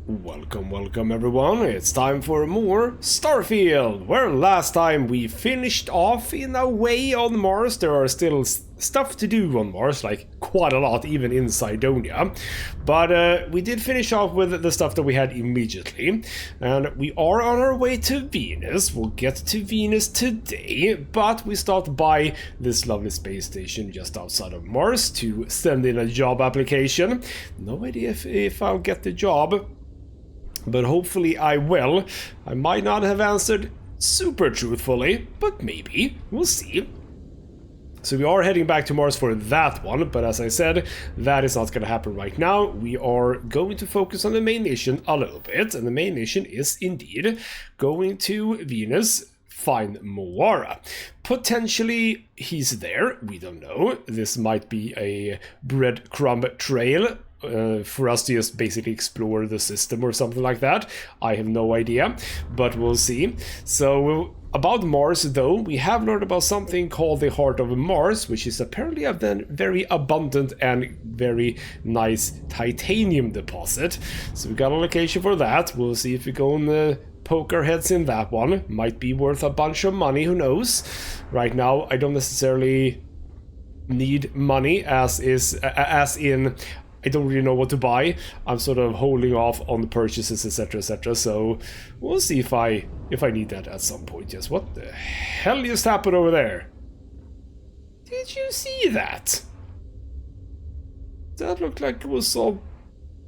Welcome everyone, it's time for more Starfield, where last time we finished off in a way on Mars. There are still stuff to do on Mars, like quite a lot, even in Cydonia. But we did finish off with the stuff that we had immediately, and we are on our way to Venus. We'll get to Venus today, but we stopped by this lovely space station just outside of Mars to send in a job application. No idea if I'll get the job, but hopefully I will. I might not have answered super truthfully, but maybe. We'll see. So we are heading back to Mars for that one, but as I said, that is not going to happen right now. We are going to focus on the main mission a little bit, and the main mission is indeed going to Venus, find Moara. Potentially he's there, we don't know. This might be a breadcrumb trail for us to just basically explore the system or something like that. I have no idea, but we'll see. So about Mars though, we have learned about something called the Heart of Mars, which is apparently a very abundant and very nice titanium deposit. So we got a location for that. We'll see if we go and poke our heads in that one. Might be worth a bunch of money, who knows. Right now I don't necessarily need money, as in I don't really know what to buy. I'm sort of holding off on the purchases, etc, etc. So we'll see if I need that at some point. Yes, what the hell just happened over there? Did you see that? That looked like it was all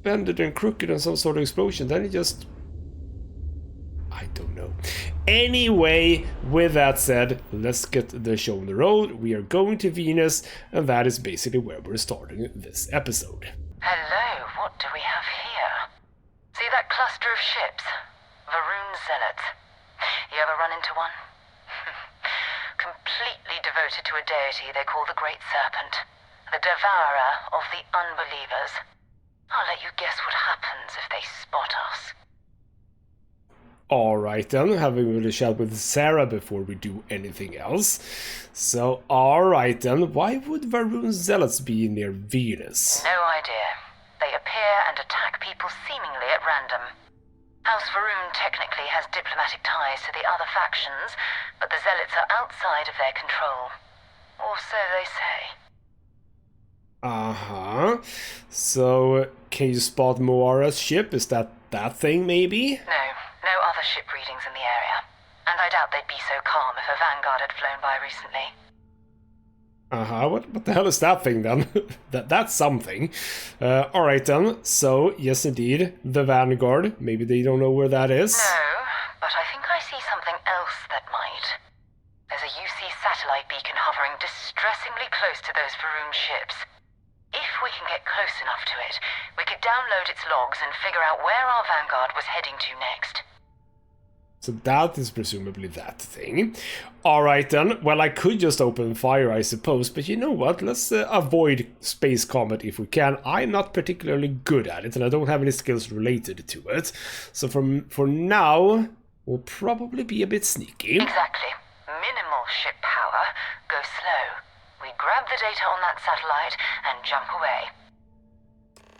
bended and crooked and some sort of explosion. Then it just... I don't know. Anyway, with that said, let's get the show on the road. We are going to Venus, and that is basically where we're starting this episode. Hello, what do we have here? See that cluster of ships? Varun Zealots. You ever run into one? Completely devoted to a deity they call the Great Serpent, the devourer of the unbelievers. I'll let you guess what happens if they spot us. Alright then, having a little chat with Sarah before we do anything else. So, alright then, why would Varun Zealots be near Venus? No idea. They appear and attack people seemingly at random. House Varun technically has diplomatic ties to the other factions, but the Zealots are outside of their control. Or so they say. Uh-huh. So, can you spot Moara's ship? Is that thing, maybe? No other ship readings in the area. And I doubt they'd be so calm if a Vanguard had flown by recently. Uh-huh, what the hell is that thing then? That's something. Alright then, so, yes indeed, the Vanguard. Maybe they don't know where that is. No, but I think I see something else that might. There's a UC satellite beacon hovering distressingly close to those Varun ships. If we can get close enough to it, we could download its logs and figure out where our Vanguard was heading to next. So that is presumably that thing. Alright then, well I could just open fire I suppose, but you know what, let's avoid space combat if we can. I'm not particularly good at it and I don't have any skills related to it. So for now, we'll probably be a bit sneaky. Exactly. Minimal ship power, go slow. We grab the data on that satellite and jump away.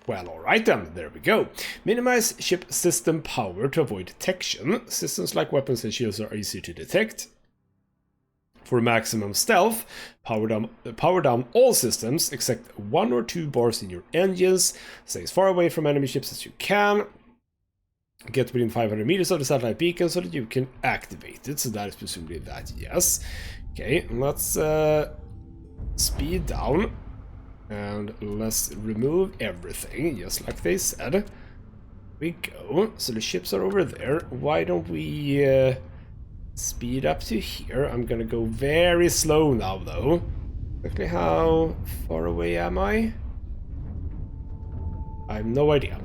Well, alright then, there we go. Minimize ship system power to avoid detection. Systems like weapons and shields are easy to detect. For maximum stealth, power down all systems except 1 or 2 bars in your engines. Stay as far away from enemy ships as you can. Get within 500 meters of the satellite beacon so that you can activate it. So that is presumably that, yes. Okay, let's speed down. And let's remove everything, just like they said. There we go. So the ships are over there. Why don't we speed up to here? I'm gonna go very slow now, though. Exactly how far away am I? I have no idea.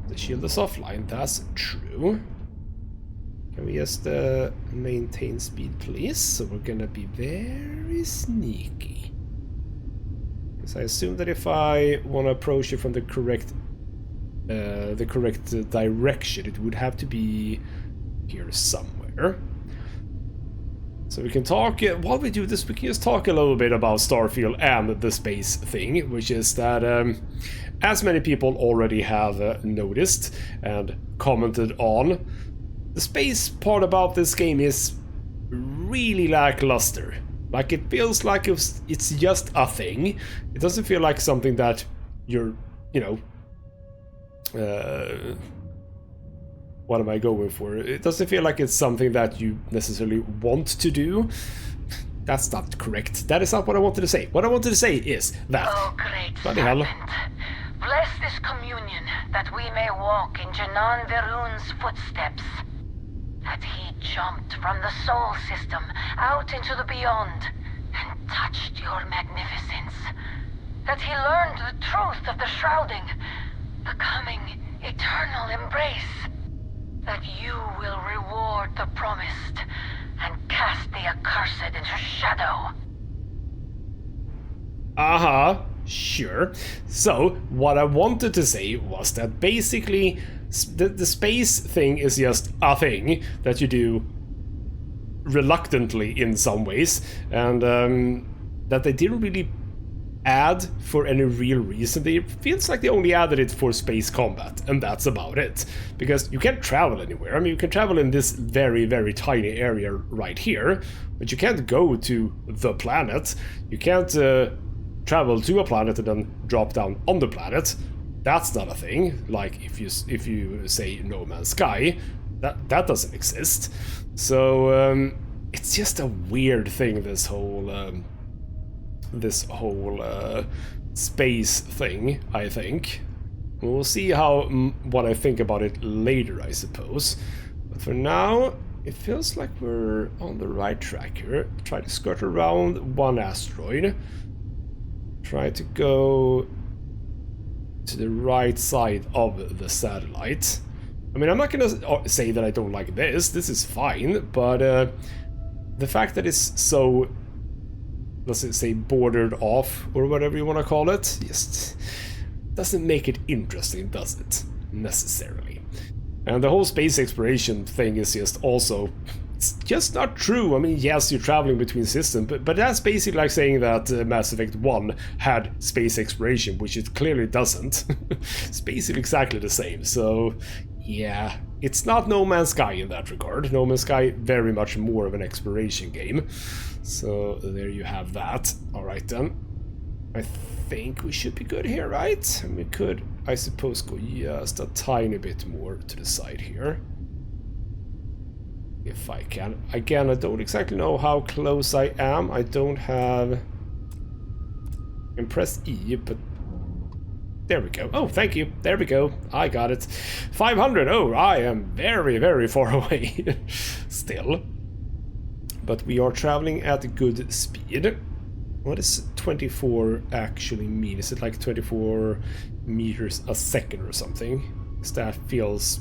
The shield is offline, that's true. Can we just maintain speed, please? So we're gonna be very sneaky. So I assume that if I want to approach it from the correct direction, it would have to be here somewhere. So we can talk, while we do this, we can just talk a little bit about Starfield and the space thing, which is that, as many people already have noticed and commented on, the space part about this game is really lackluster. Like, it feels like it's just a thing. It doesn't feel like something that you're, you know, what am I going for? It doesn't feel like it's something that you necessarily want to do. That's not correct. That is not what I wanted to say. What I wanted to say is that... Oh, great bloody hell. serpent. Bless this communion, that we may walk in Janan Veroon's footsteps. That he jumped from the soul system out into the beyond and touched your magnificence. That he learned the truth of the shrouding, the coming eternal embrace. That you will reward the promised and cast the accursed into shadow. Uh-huh, sure. So, what I wanted to say was that basically the space thing is just a thing that you do reluctantly in some ways, and that they didn't really add for any real reason. It feels like they only added it for space combat, and that's about it. Because you can't travel anywhere. I mean, you can travel in this very, very tiny area right here, but you can't go to the planet. You can't travel to a planet and then drop down on the planet. That's not a thing. Like, if you say No Man's Sky, that doesn't exist. So it's just a weird thing, this whole space thing, I think. We'll see what I think about it later, I suppose. But for now, it feels like we're on the right track here. Try to skirt around one asteroid. Try to go to the right side of the satellite. I mean, I'm not gonna say that I don't like this. This is fine, but the fact that it's so, let's say, bordered off, or whatever you want to call it, just doesn't make it interesting, does it? Necessarily. And the whole space exploration thing is just also, it's just not true. I mean, yes, you're traveling between systems, but that's basically like saying that Mass Effect 1 had space exploration, which it clearly doesn't. It's basically exactly the same, so yeah. It's not No Man's Sky in that regard. No Man's Sky, very much more of an exploration game. So there you have that. Alright then. I think we should be good here, right? And we could, I suppose, go just a tiny bit more to the side here. If I can. Again, I don't exactly know how close I am. I don't have... I can press E, but... There we go. Oh, thank you. There we go. I got it. 500. Oh, I am very, very far away. Still. But we are traveling at a good speed. What does 24 actually mean? Is it like 24 meters a second or something? Because that feels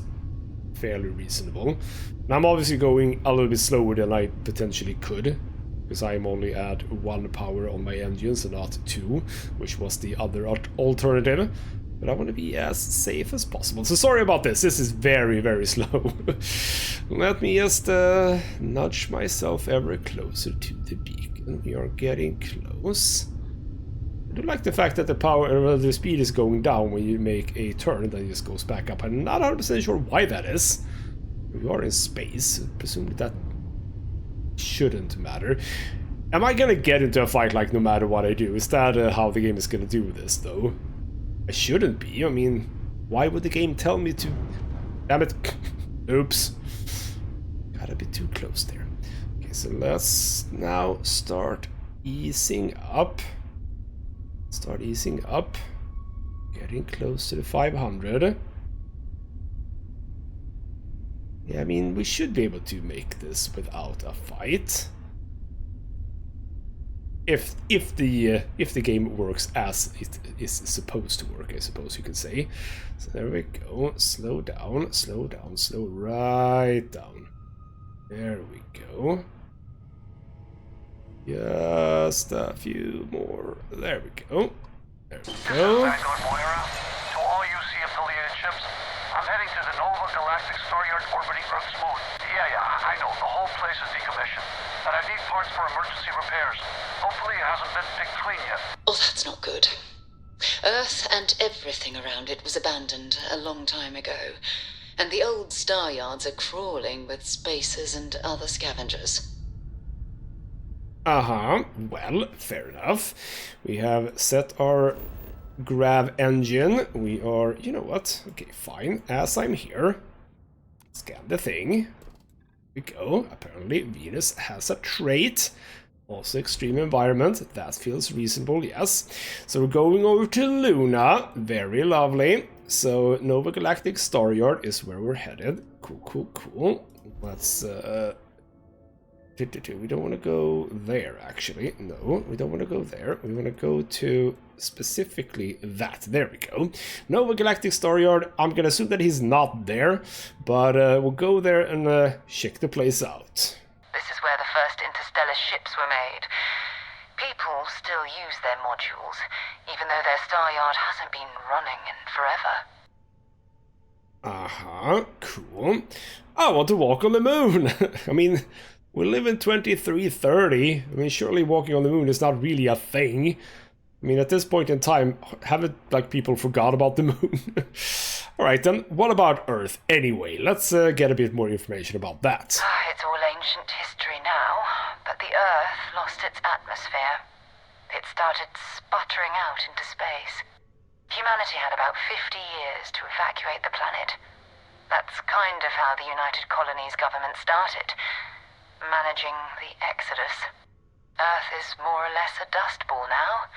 fairly reasonable. And I'm obviously going a little bit slower than I potentially could, because I'm only at 1 power on my engines and not 2, which was the other alternative. But I want to be as safe as possible. So sorry about this. This is very, very slow. Let me just nudge myself ever closer to the beacon. We are getting close. I do like the fact that the speed is going down when you make a turn, then it just goes back up. I'm not 100% sure why that is. We are in space. Presumably that shouldn't matter. Am I gonna get into a fight like no matter what I do? Is that how the game is gonna do this, though? I shouldn't be. I mean, why would the game tell me to? Damn it. Oops. Got a bit too close there. Okay, so let's now start easing up. Start easing up. Getting close to the 500. Yeah, I mean, we should be able to make this without a fight. If the game works as it is supposed to work, I suppose you could say. So there we go. Slow down, slow down, slow right down. There we go. Just a few more. There we go. There we go. To all UC affiliated ships, I'm heading to the Nova galactic star yard orbiting Earth's moon. Yeah, I know. The whole place is decommissioned. And I need parts for emergency repairs. Hopefully it hasn't been picked clean yet. Oh, that's not good. Earth and everything around it was abandoned a long time ago. And the old star yards are crawling with spacers and other scavengers. Uh-huh. Well, fair enough. We have set our grav engine. We are... You know what? Okay, fine. As I'm here, scan the thing. Here we go. Apparently, Venus has a trait. Also extreme environment. That feels reasonable, yes. So we're going over to Luna. Very lovely. So Nova Galactic Star Yard is where we're headed. Cool. Let's... We don't want to go there, actually. No, we don't want to go there. We want to go to specifically that. There we go. Nova Galactic Star Yard. I'm going to assume that he's not there, but we'll go there and check the place out. This is where the first interstellar ships were made. People still use their modules, even though their star yard hasn't been running in forever. Uh-huh, cool. I want to walk on the moon. I mean... We live in 2330. I mean, surely walking on the moon is not really a thing. I mean, at this point in time, haven't, like, people forgot about the moon? Alright then, what about Earth anyway? Let's get a bit more information about that. It's all ancient history now, but the Earth lost its atmosphere. It started sputtering out into space. Humanity had about 50 years to evacuate the planet. That's kind of how the United Colonies government started. Managing the exodus. Earth is more or less a dust ball now.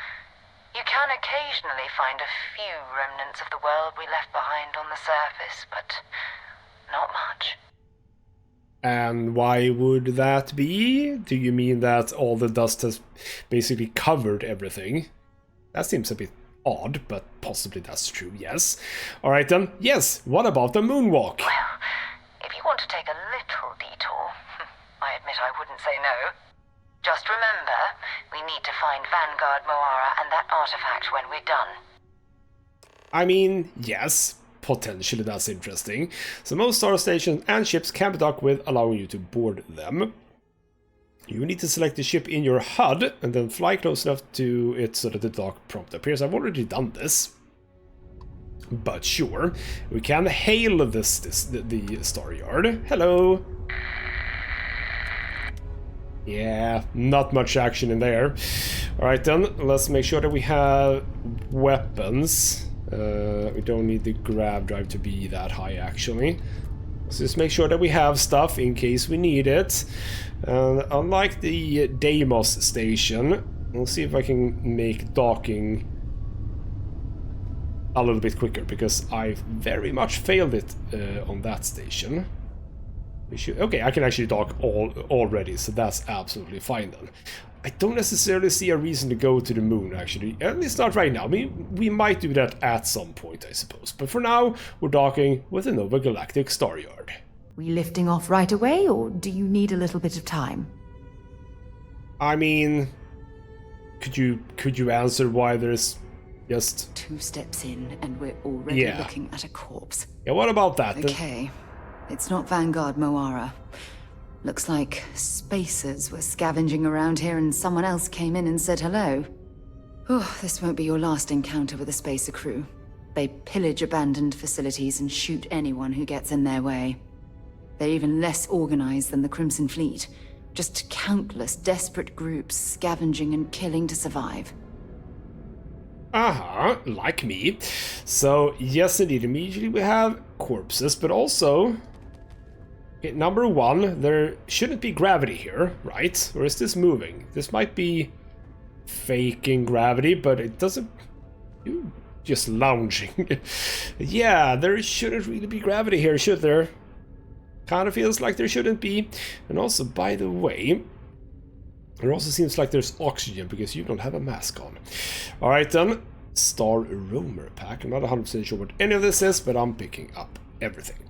You can occasionally find a few remnants of the world we left behind on the surface, but not much. And why would that be? Do you mean that all the dust has basically covered everything? That seems a bit odd, but possibly that's true, yes. Alright then, yes, what about the moonwalk? Well, if you want to take a little detour, I admit I wouldn't say no. Just remember, we need to find Vanguard Moara and that artifact when we're done. I mean, yes, potentially that's interesting. So most star stations and ships can be docked with, allowing you to board them. You need to select the ship in your HUD and then fly close enough to it so that the dock prompt appears. I've already done this. But sure, we can hail the star yard. Hello. Yeah, not much action in there. Alright then, let's make sure that we have weapons. We don't need the grab drive to be that high, actually. Let's just make sure that we have stuff in case we need it. Unlike the Deimos station, we'll see if I can make docking a little bit quicker, because I very much failed it on that station. Okay, I can actually dock already, so that's absolutely fine then. I don't necessarily see a reason to go to the moon, actually. At least not right now. I mean, we might do that at some point, I suppose. But for now, we're docking with the Nova Galactic Star Yard. We lifting off right away, or do you need a little bit of time? I mean, could you answer why there's just 2 steps in and we're already looking at a corpse? Yeah, what about that? Okay. It's not Vanguard Moara. Looks like spacers were scavenging around here and someone else came in and said hello. Oh, this won't be your last encounter with a spacer crew. They pillage abandoned facilities and shoot anyone who gets in their way. They're even less organized than the Crimson Fleet. Just countless desperate groups scavenging and killing to survive. Uh-huh, like me. So, yes indeed, immediately we have corpses, but also... Okay, number one, there shouldn't be gravity here, right? Or is this moving? This might be faking gravity, but it doesn't... Just lounging. Yeah, there shouldn't really be gravity here, should there? Kind of feels like there shouldn't be. And also, by the way, it also seems like there's oxygen because you don't have a mask on. Alright then, Star Roamer pack. I'm not 100% sure what any of this is, but I'm picking up everything.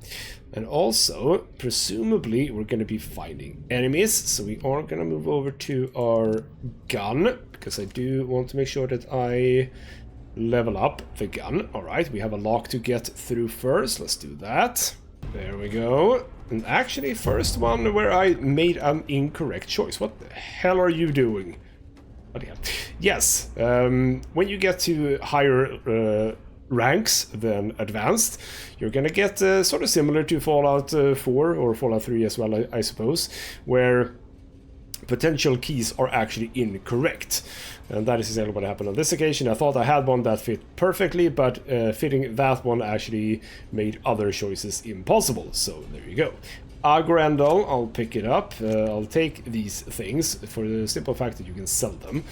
And also, presumably, we're going to be finding enemies, so we are going to move over to our gun, because I do want to make sure that I level up the gun. Alright, we have a lock to get through first. Let's do that. There we go. And actually, first one where I made an incorrect choice. What the hell are you doing? Oh, yeah. Yes, when you get to higher ranks than advanced, you're gonna get sort of similar to Fallout 4 or Fallout 3 as well, I suppose, where potential keys are actually incorrect. And that is exactly what happened on this occasion. I thought I had one that fit perfectly, but fitting that one actually made other choices impossible. So there you go. Agrandal, I'll pick it up. I'll take these things for the simple fact that you can sell them.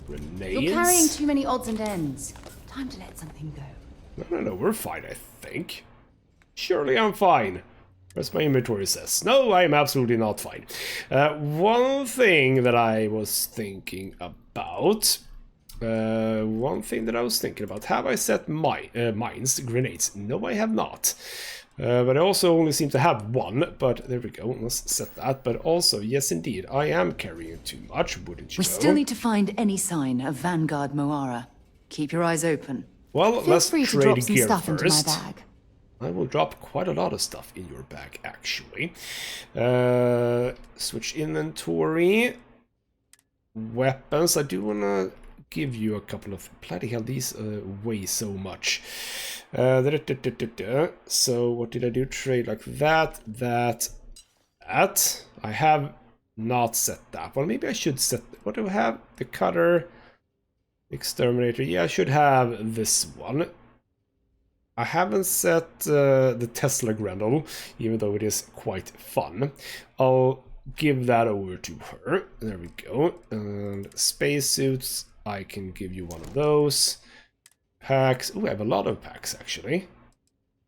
Grenades. You're carrying too many odds and ends. Time to let something go. No, we're fine, I think. Surely I'm fine. As my inventory says. No, I am absolutely not fine. One thing that I was thinking about... Have I set mines, grenades? No, I have not. But I also only seem to have one, but there we go, let's set that. But also, yes indeed, I am carrying too much, wouldn't you We know? still need to find any sign of Vanguard Moara. Keep your eyes open. Well, Feel let's free to trade drop some gear stuff first. into my bag. I will drop quite a lot of stuff in your bag, actually. Switch inventory. Weapons. I do want to give you a couple of... Bloody hell, these weigh so much. So, what did I do? Trade like that, that. I have not set that one. Maybe I should set... What do I have? The cutter... Exterminator. Yeah, I should have this one. I haven't set the Tesla Grendel, even though it is quite fun. I'll give that over to her. There we go. And spacesuits, I can give you one of those. Packs. Oh, I have a lot of packs, actually.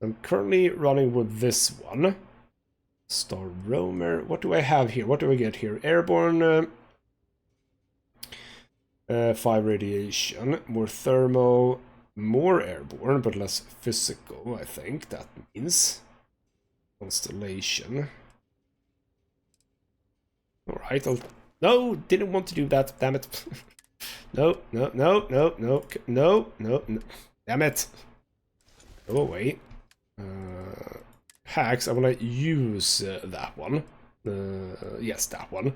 I'm currently running with this one. Star Roamer. What do I have here? What do I get here? Airborne... 5 radiation, more thermal, more airborne, but less physical, I think that means. Constellation. Alright, No, didn't want to do that, damn it. No. Damn it. Go away. Hacks, I want to use that one. Yes, that one.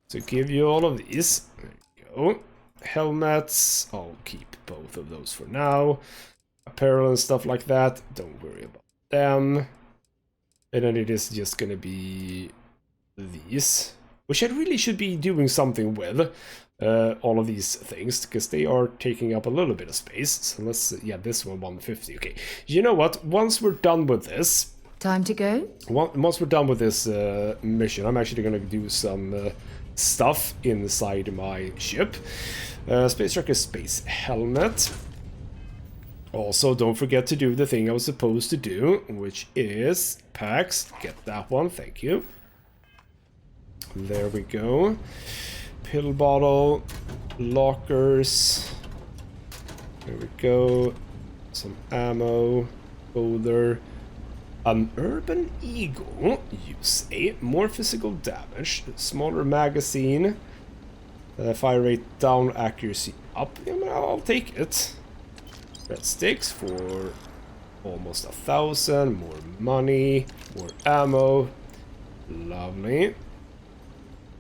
To give you all of these. There you go. Helmets, I'll keep both of those for now. Apparel and stuff like that, don't worry about them. And then it is just gonna be these, which I really should be doing something with. All of these things, because they are taking up a little bit of space. So let's, yeah, this one, 150. Okay, you know what? Once we're done with this... Time to go? Once we're done with this mission, I'm actually gonna do some... stuff inside my ship. Space Trucker Space Helmet. Also, don't forget to do the thing I was supposed to do, which is packs. Get that one, thank you. There we go. Pill bottle, lockers. There we go. Some ammo, fodder. An Urban Eagle, you say. More physical damage, smaller magazine, fire rate down, accuracy up. Yeah, I'll take it. Red sticks for almost 1,000. More money, more ammo. Lovely.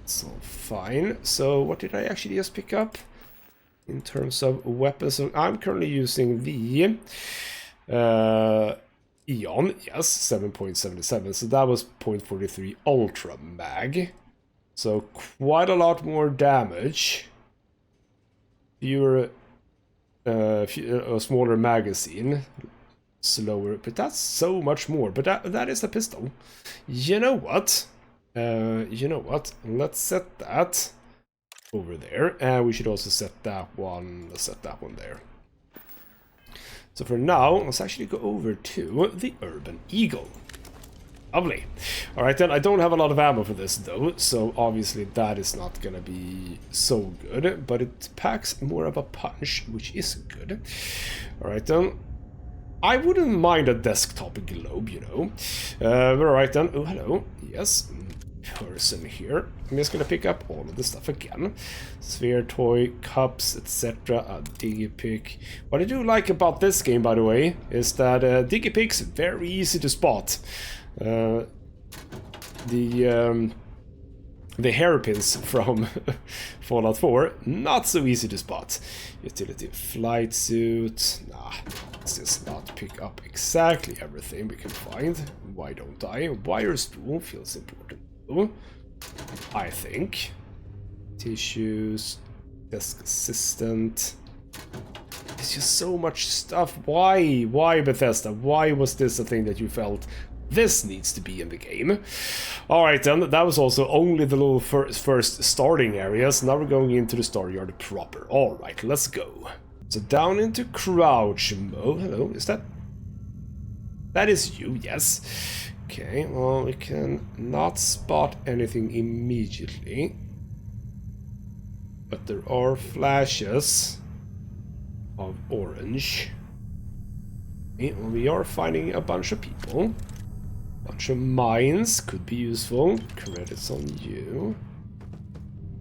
It's all fine. So, what did I actually just pick up in terms of weapons? So I'm currently using the Eon, yes, 7.77, so that was 0.43 Ultra Mag. So quite a lot more damage. Fewer, a smaller magazine. Slower, but that's so much more. But that is a pistol. You know what? Let's set that over there. And we should also set that one, let's set that one there. So for now, let's actually go over to the Urban Eagle. Lovely. Alright then, I don't have a lot of ammo for this though, so obviously that is not gonna be so good, but it packs more of a punch, which is good. Alright then. I wouldn't mind a desktop globe, you know. Alright then. Oh, hello. Yes. Person here. I'm just gonna pick up all of the stuff again. Sphere toy, cups, etc. A digipick. What I do like about this game, by the way, is that digipick's very easy to spot. The hairpins from Fallout 4, not so easy to spot. Utility flight suit. Nah, let's just not pick up exactly everything we can find. Why don't I? Wire spool feels important. I think. Tissues. Desk assistant. There's just so much stuff. Why? Why, Bethesda? Why was this a thing that you felt this needs to be in the game? Alright then, that was also only the little first starting areas. Now we're going into the Staryard proper. Alright, let's go. So down into crouch mode. Hello, is that? That is you, yes. Okay, well, we can not spot anything immediately. But there are flashes of orange. Okay, well, we are finding a bunch of people. Bunch of mines could be useful. Credits on you.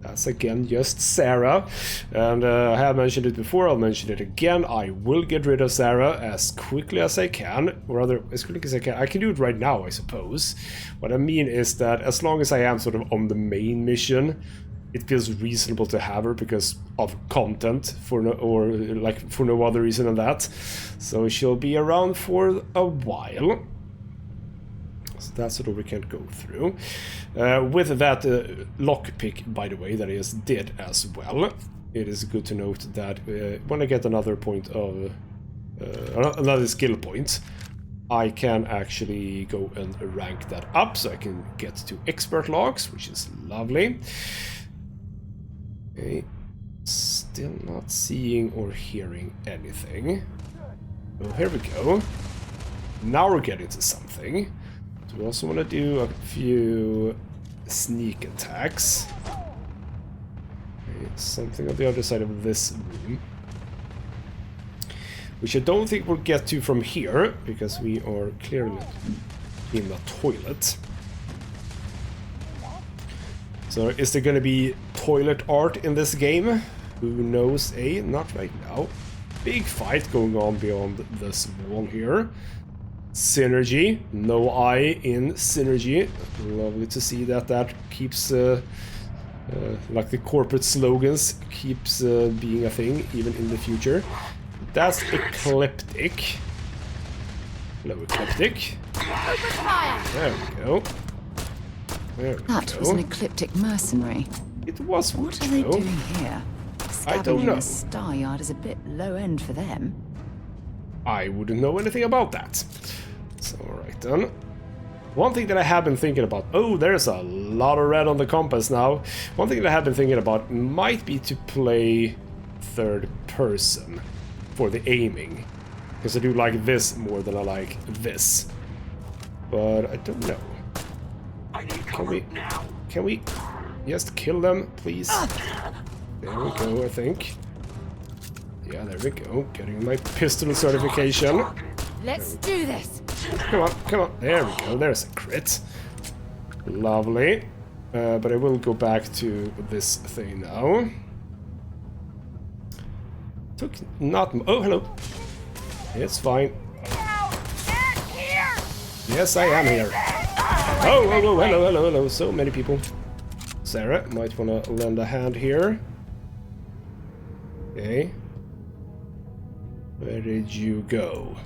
That's again just Sarah. And I have mentioned it before, I'll mention it again. I will get rid of Sarah as quickly as I can. Or rather, as quickly as I can. I can do it right now, I suppose. What I mean is that as long as I am sort of on the main mission, it feels reasonable to have her because of content, for no other reason than that. So she'll be around for a while. So that's sort of we can't go through. With that lockpick, by the way, that is did as well. It is good to note that when I get another point of another skill point, I can actually go and rank that up, so I can get to expert logs, which is lovely. Okay, still not seeing or hearing anything. Oh, here we go. Now we're getting to something. So we also want to do a few sneak attacks. Okay, something on the other side of this room. Which I don't think we'll get to from here, because we are clearly in the toilet. So is there going to be toilet art in this game? Who knows? Not right now. Big fight going on beyond this wall here. Synergy. No I in synergy. Lovely to see that that keeps, like the corporate slogans, keeps being a thing even in the future. That's Ecliptic. Hello, Ecliptic. There we go. That was an Ecliptic mercenary. It was. What are they doing here? I don't know. A star yard is a bit low end for them. I wouldn't know anything about that. So, alright then. One thing that I have been thinking about... Oh, there's a lot of red on the compass now. One thing that I have been thinking about might be to play third person for the aiming. Because I do like this more than I like this. But I don't know. Can we just kill them, please? There we go, I think. Yeah, there we go. Getting my pistol certification. Let's do this. Come on, come on. There we go. There's a crit. Lovely. But I will go back to this thing now. Took not... Oh, hello. It's fine. Yes, I am here. Oh, hello. So many people. Sarah might want to lend a hand here. Okay. Where did you go?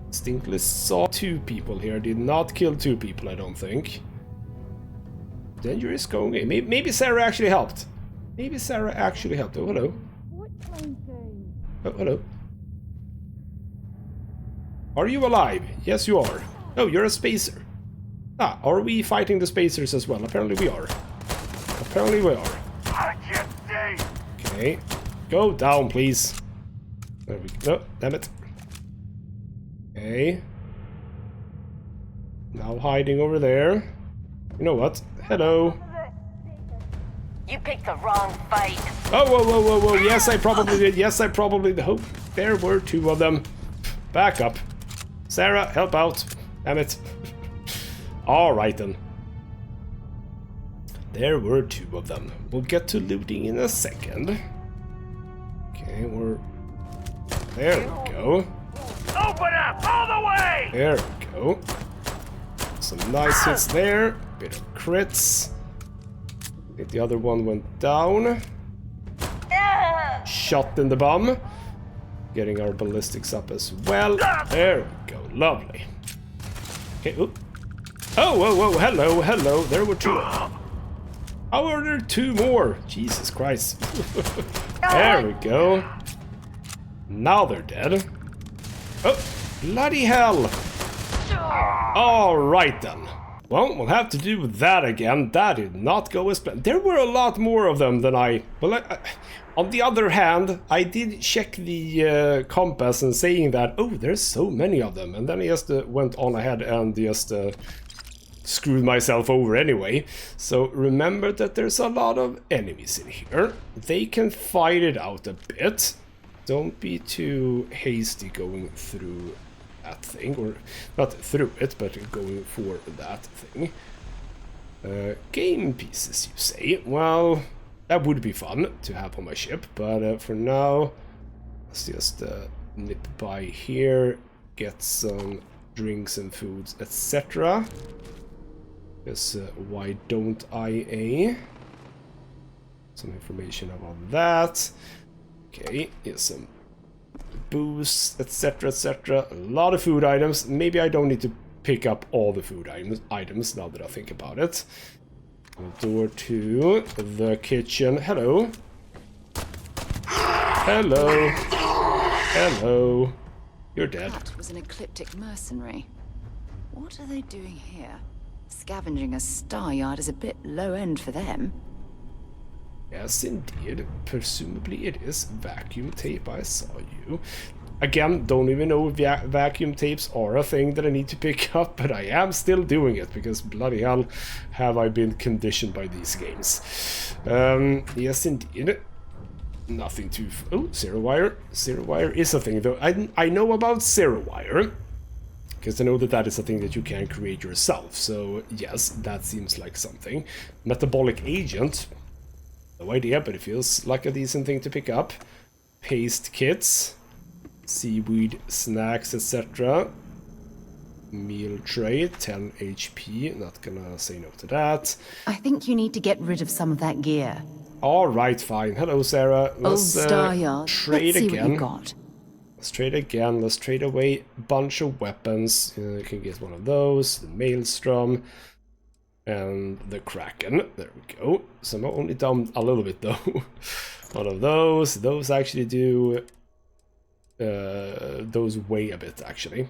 Distinctly saw two people here. Did not kill two people, I don't think. Dangerous going in. Maybe Sarah actually helped. Oh, hello. Oh, hello. Are you alive? Yes, you are. Oh, you're a spacer. Ah, are we fighting the spacers as well? Apparently we are. I can't stay. Okay. Go down, please. There we go. Oh, damn it. Okay. Now hiding over there. You know what? Hello. You picked the wrong fight. Oh, whoa. Yes, I probably did. Oh, there were two of them. Back up. Sarah, help out. Damn it. Alright then. There were two of them. We'll get to looting in a second. Okay, there we go. Open up all the way. There we go. Some nice hits there. Bit of crits. I think the other one went down. Shot in the bum. Getting our ballistics up as well. There we go. Lovely. Okay. Oop. Oh, whoa, whoa. Hello, hello. There were two. How are there two more? Jesus Christ. There we go. Now they're dead. Oh, bloody hell. Alright then. Well, we'll have to do that again. That did not go as planned. There were a lot more of them than I... Well, on the other hand, I did check the compass and saying that, oh, there's so many of them. And then I just went on ahead and just screwed myself over anyway. So remember that there's a lot of enemies in here. They can fight it out a bit. Don't be too hasty going through that thing, or not through it, but going for that thing. Game pieces, you say? Well, that would be fun to have on my ship, but for now, let's just nip by here, get some drinks and foods, etc. Because why don't I? Some information about that. Okay, here's some booze, etc, etc. A lot of food items. Maybe I don't need to pick up all the food items now that I think about it. Door to the kitchen. Hello. Hello. Hello. You're dead. That was an ecliptic mercenary. What are they doing here? Scavenging a star yard is a bit low end for them. Yes, indeed. Presumably it is vacuum tape. I saw you. Again, don't even know if vacuum tapes are a thing that I need to pick up, but I am still doing it, because bloody hell have I been conditioned by these games. Yes, indeed. Nothing too... Oh, zero wire. Zero wire is a thing, though. I know about zero wire, because I know that that is a thing that you can create yourself. So, yes, that seems like something. Metabolic agent... No idea, but it feels like a decent thing to pick up. Paste kits, seaweed snacks, etc. Meal tray, 10 HP. Not gonna say no to that. I think you need to get rid of some of that gear. Alright, fine. Hello, Sarah. Old star yard. Trade Let's see again. what you got. Let's trade again. Let's trade away a bunch of weapons. You can get one of those. The Maelstrom. And the Kraken. There we go. So I'm only down a little bit though. One of those. Those actually do... those weigh a bit actually.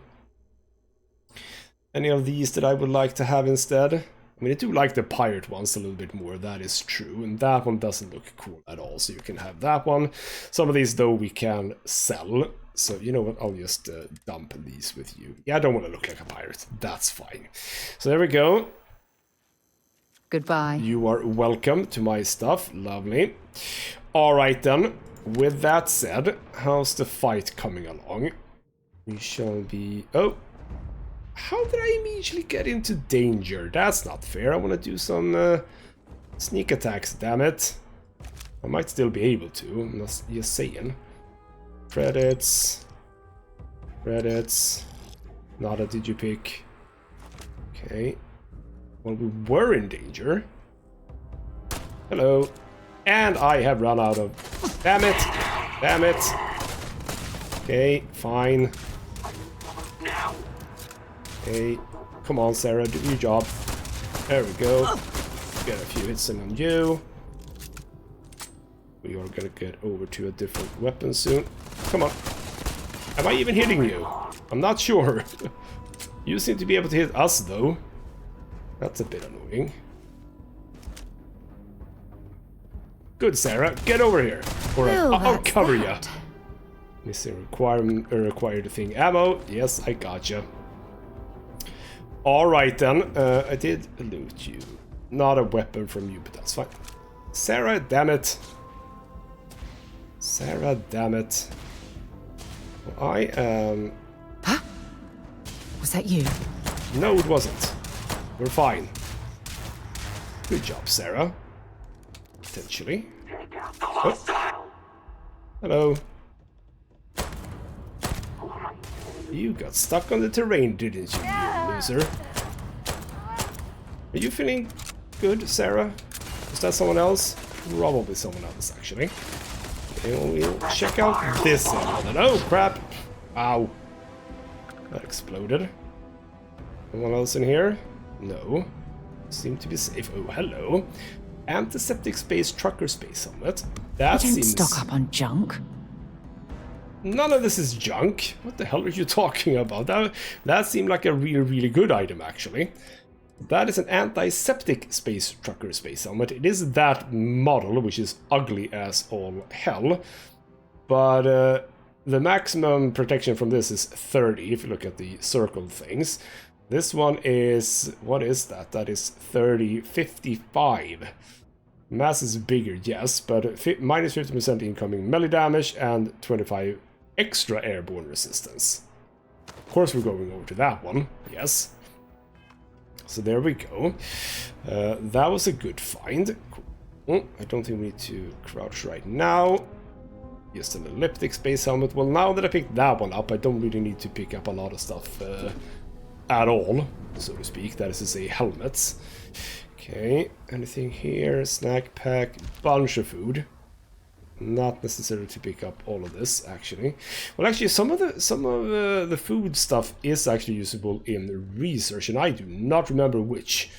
Any of these that I would like to have instead? I mean, I do like the pirate ones a little bit more, that is true. And that one doesn't look cool at all, so you can have that one. Some of these though we can sell. So you know what, I'll just dump these with you. Yeah, I don't want to look like a pirate. That's fine. So there we go. Goodbye. You are welcome to my stuff. Lovely. Alright then. With that said, how's the fight coming along? We shall be... Oh! How did I immediately get into danger? That's not fair. I want to do some sneak attacks, damn it. I might still be able to. I'm just saying. Credits. Credits. Not a digipick. Okay. Well, we were in danger. Hello. And I have run out of... Damn it! Damn it! Okay, fine. Okay, come on, Sarah, do your job. There we go. Get a few hits in on you. We are gonna get over to a different weapon soon. Come on. Am I even hitting you? I'm not sure. You seem to be able to hit us, though. That's a bit annoying. Good, Sarah. Get over here. Or I'll cover you. Missing required thing. Ammo. Yes, I gotcha. Alright then. I did loot you. Not a weapon from you, but that's fine. Sarah, damn it. Sarah, damn it. Well, I am... Huh? Was that you? No, it wasn't. We're fine. Good job, Sarah. Potentially. Oh. Hello. You got stuck on the terrain, didn't you, you loser? Are you feeling good, Sarah? Is that someone else? Probably someone else, actually. Okay, we'll check out this area then. Oh, crap! Ow. That exploded. Anyone else in here? No. Seem to be safe. Oh, hello. Antiseptic space trucker space helmet. That You don't seems... stock up on junk. None of this is junk. What the hell are you talking about? That seemed like a really, really good item, actually. That is an antiseptic space trucker space helmet. It is that model, which is ugly as all hell. But the maximum protection from this is 30, if you look at the circle things. This one is... what is that? That is 30, 55. Mass is bigger, yes, but minus 50% incoming melee damage and 25 extra airborne resistance. Of course we're going over to that one, yes. So there we go. That was a good find. Cool. I don't think we need to crouch right now. Just an elliptic space helmet. Well, now that I picked that one up, I don't really need to pick up a lot of stuff at all, so to speak. That is to say, helmets. Okay, anything here? Snack pack, bunch of food. Not necessary to pick up all of this, actually. Well, actually, some of the food stuff is actually usable in research, and I do not remember which.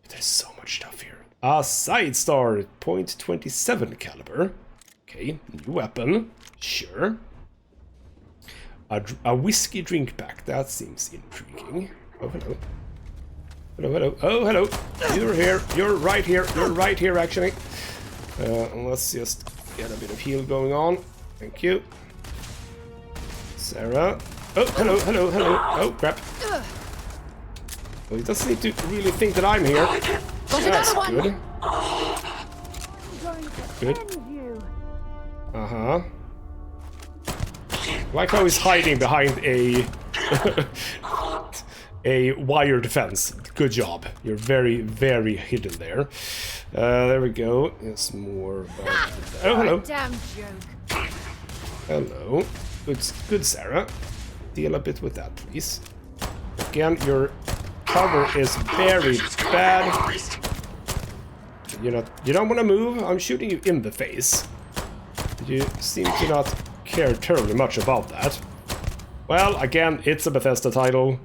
But there's so much stuff here. A side star, .27 caliber. Okay, new weapon. Sure. A whiskey drink pack. That seems intriguing. Oh, hello. Hello, hello. Oh, hello. You're here. You're right here. You're right here, actually. Let's just get a bit of heal going on. Thank you. Sarah. Oh, hello, hello, hello. Oh, crap. Well, he doesn't need to really think that I'm here. That's good. Good. Uh-huh. Like how he's hiding behind a... a wire defense. Good job. You're very, very hidden there. There we go. There's more. Oh, hello. Damn joke. Hello. Good, Sarah. Deal a bit with that, please. Again, your cover is very bad. You don't want to move. I'm shooting you in the face. You seem to not care terribly much about that. Well, again, it's a Bethesda title.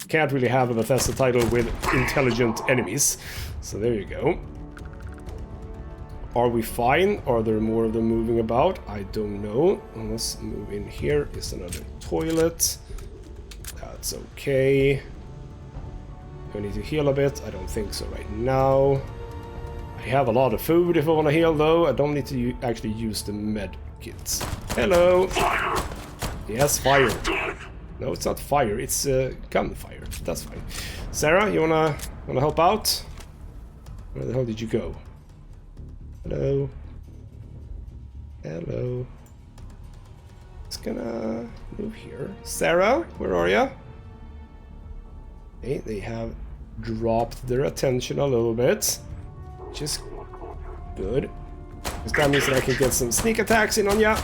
Can't really have a Bethesda title with intelligent enemies. So there you go. Are we fine? Are there more of them moving about? I don't know. Let's move in here. Is another toilet. That's okay. Do I need to heal a bit? I don't think so right now. I have a lot of food if I want to heal, though. I don't need to actually use the med kits. Hello! Yes, fire. No, it's not fire, it's gunfire. That's fine. Sarah, you wanna help out? Where the hell did you go? Hello? Hello? Just gonna move here. Sarah, where are ya? Okay, they have dropped their attention a little bit. Which is good. Because that means that I can get some sneak attacks in on ya.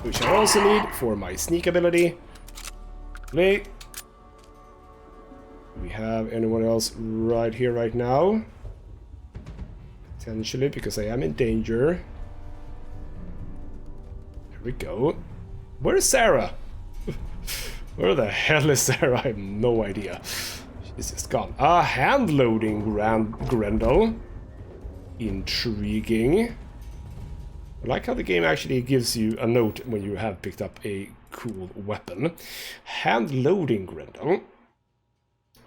Which I also need for my sneak ability. Play. Do we have anyone else right here, right now? Potentially, because I am in danger. There we go. Where is Sarah? Where the hell is Sarah? I have no idea. She's just gone. Hand-loading Grendel. Intriguing. I like how the game actually gives you a note when you have picked up a cool weapon. Hand-loading Grendel.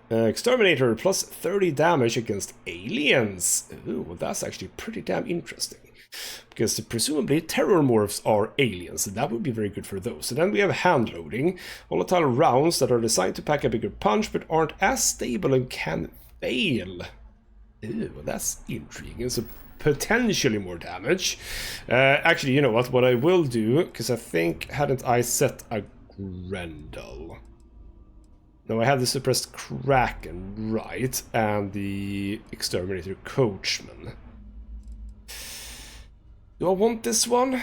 Exterminator plus 30 damage against aliens. Ooh, well, that's actually pretty damn interesting. Because presumably terror morphs are aliens, and that would be very good for those. So then we have hand-loading. Volatile rounds that are designed to pack a bigger punch but aren't as stable and can fail. Ooh, well, that's intriguing. So potentially more damage. Actually, you know what? What I will do, because I think, hadn't I set a Grendel? No, I have the suppressed Kraken, right, and the Exterminator Coachman. Do I want this one? I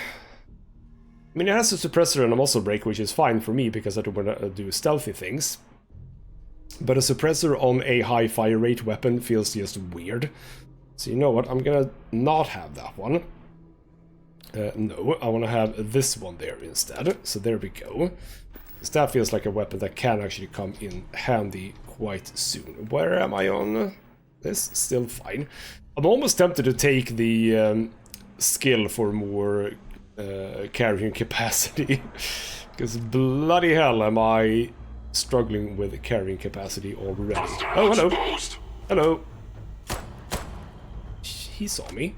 mean, it has a suppressor and a muscle break, which is fine for me because I don't want to do stealthy things. But a suppressor on a high fire rate weapon feels just weird. So you know what, I'm gonna not have that one. No, I want to have this one there instead. So there we go. Because that feels like a weapon that can actually come in handy quite soon. Where am I on this? Still fine. I'm almost tempted to take the skill for more carrying capacity. Because bloody hell am I struggling with carrying capacity already. Oh, hello. Hello. He saw me.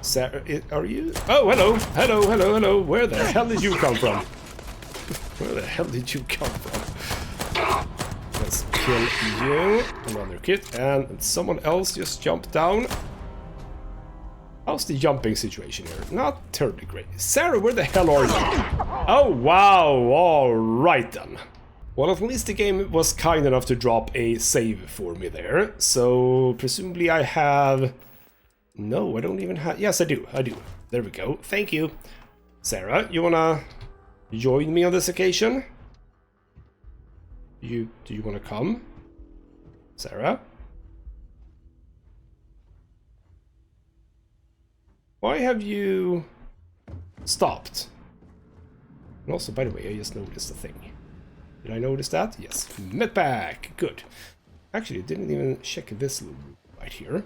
Sarah, are you? Oh, hello. Hello, hello, hello. Where the hell did you come from? Where the hell did you come from? Let's kill you. Another kid. And someone else just jumped down. How's the jumping situation here? Not terribly great. Sarah, where the hell are you? Oh, wow. All right, then. Well, at least the game was kind enough to drop a save for me there. So, presumably I have... No, I don't even have... Yes, I do. I do. There we go. Thank you. Sarah, you wanna join me on this occasion? Do you wanna come? Sarah? Why have you stopped? And also, by the way, I just noticed a thing. Did I notice that? Yes. Medpack! Good. Actually, I didn't even check this little room right here.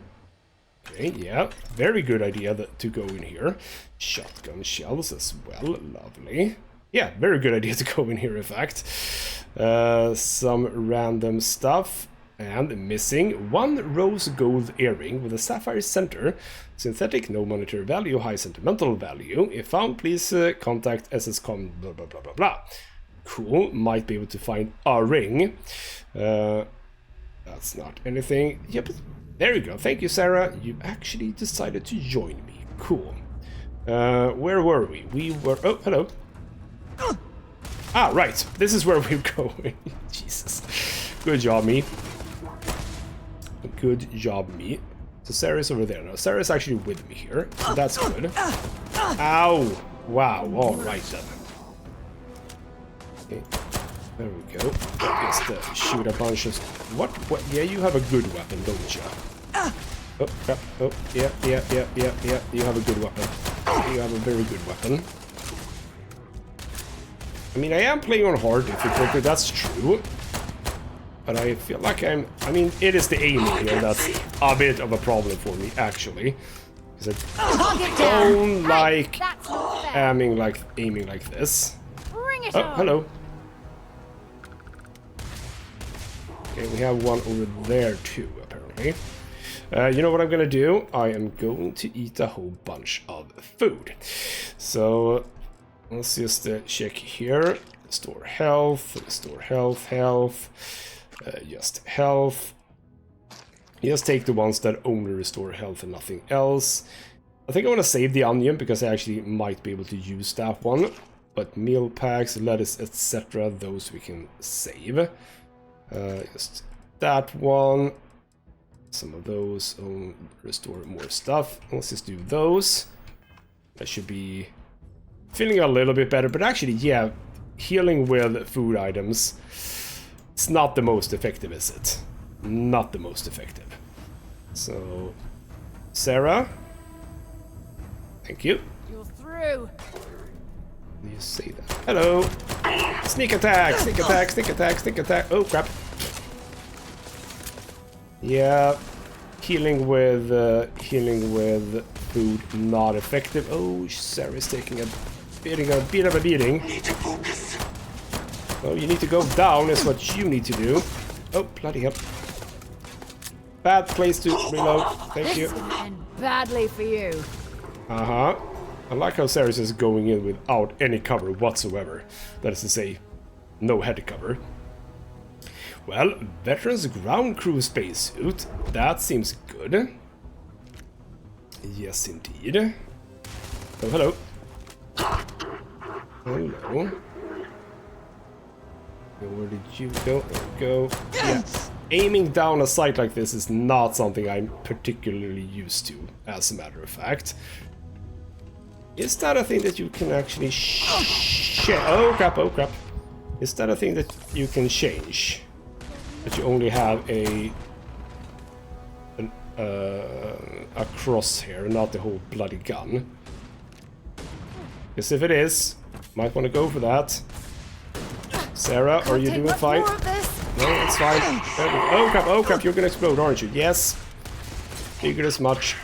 Okay, yeah. Very good idea to go in here. Shotgun shells as well. Lovely. Yeah, very good idea to go in here, in fact. Some random stuff. And missing one rose gold earring with a sapphire center. Synthetic, no monetary value, high sentimental value. If found, please contact SSCom, blah, blah, blah, blah, blah. Cool, might be able to find a ring. That's not anything. Yep, there you go. Thank you, Sarah. You actually decided to join me. Cool. Where were we? We were... Oh, hello. Ah, right. This is where we're going. Jesus. Good job, me. Good job, me. So Sarah's over there now. Sarah's actually with me here. So that's good. Ow! Wow, alright then. Okay. There we go. Just shoot a bunch of... What? Yeah, you have a good weapon, don't you? Oh, crap. Oh, yeah. You have a good weapon. You have a very good weapon. I mean, I am playing on hard difficulty, that's true. But I feel like I mean, it is the aiming here that's a bit of a problem for me, actually. Because I don't like aiming like this. Oh, hello. Okay, we have one over there too, apparently. You know what I'm gonna do? I am going to eat a whole bunch of food. So let's just check here. Restore health, health. Just health. Just take the ones that only restore health and nothing else. I think I want to save the onion because I actually might be able to use that one. But meal packs, lettuce, etc. those we can save. Just that one. Some of those restore more stuff. Let's just do those. I should be feeling a little bit better. But actually, yeah, healing with food items, it's not the most effective, is it? Not the most effective. So, Sarah, thank you. You're through. You say that. Hello. Sneak attack, sneak attack, sneak attack, sneak attack. Oh crap. Yeah, healing with food not effective. Oh, Sarah's taking a bit of a beating. Need to focus. Oh, you need to go down is what you need to do. Oh, bloody hell. Bad place to reload. Thank you. This will end badly for you. Uh-huh. I like how Sarah's is going in without any cover whatsoever. That is to say, no head cover. Well, Veterans Ground Crew spacesuit. That seems good. Yes, indeed. Oh, hello. Hello. Where did you go? There we go. Yeah. Aiming down a sight like this is not something I'm particularly used to, as a matter of fact. Is that a thing that you can actually oh crap, oh crap. Is that a thing that you can change? That you only have a crosshair, not the whole bloody gun. Because if it is, might want to go for that. Sarah, are you doing fine? No, it's fine. Oh crap, you're gonna explode, aren't you? Yes. Figured as much.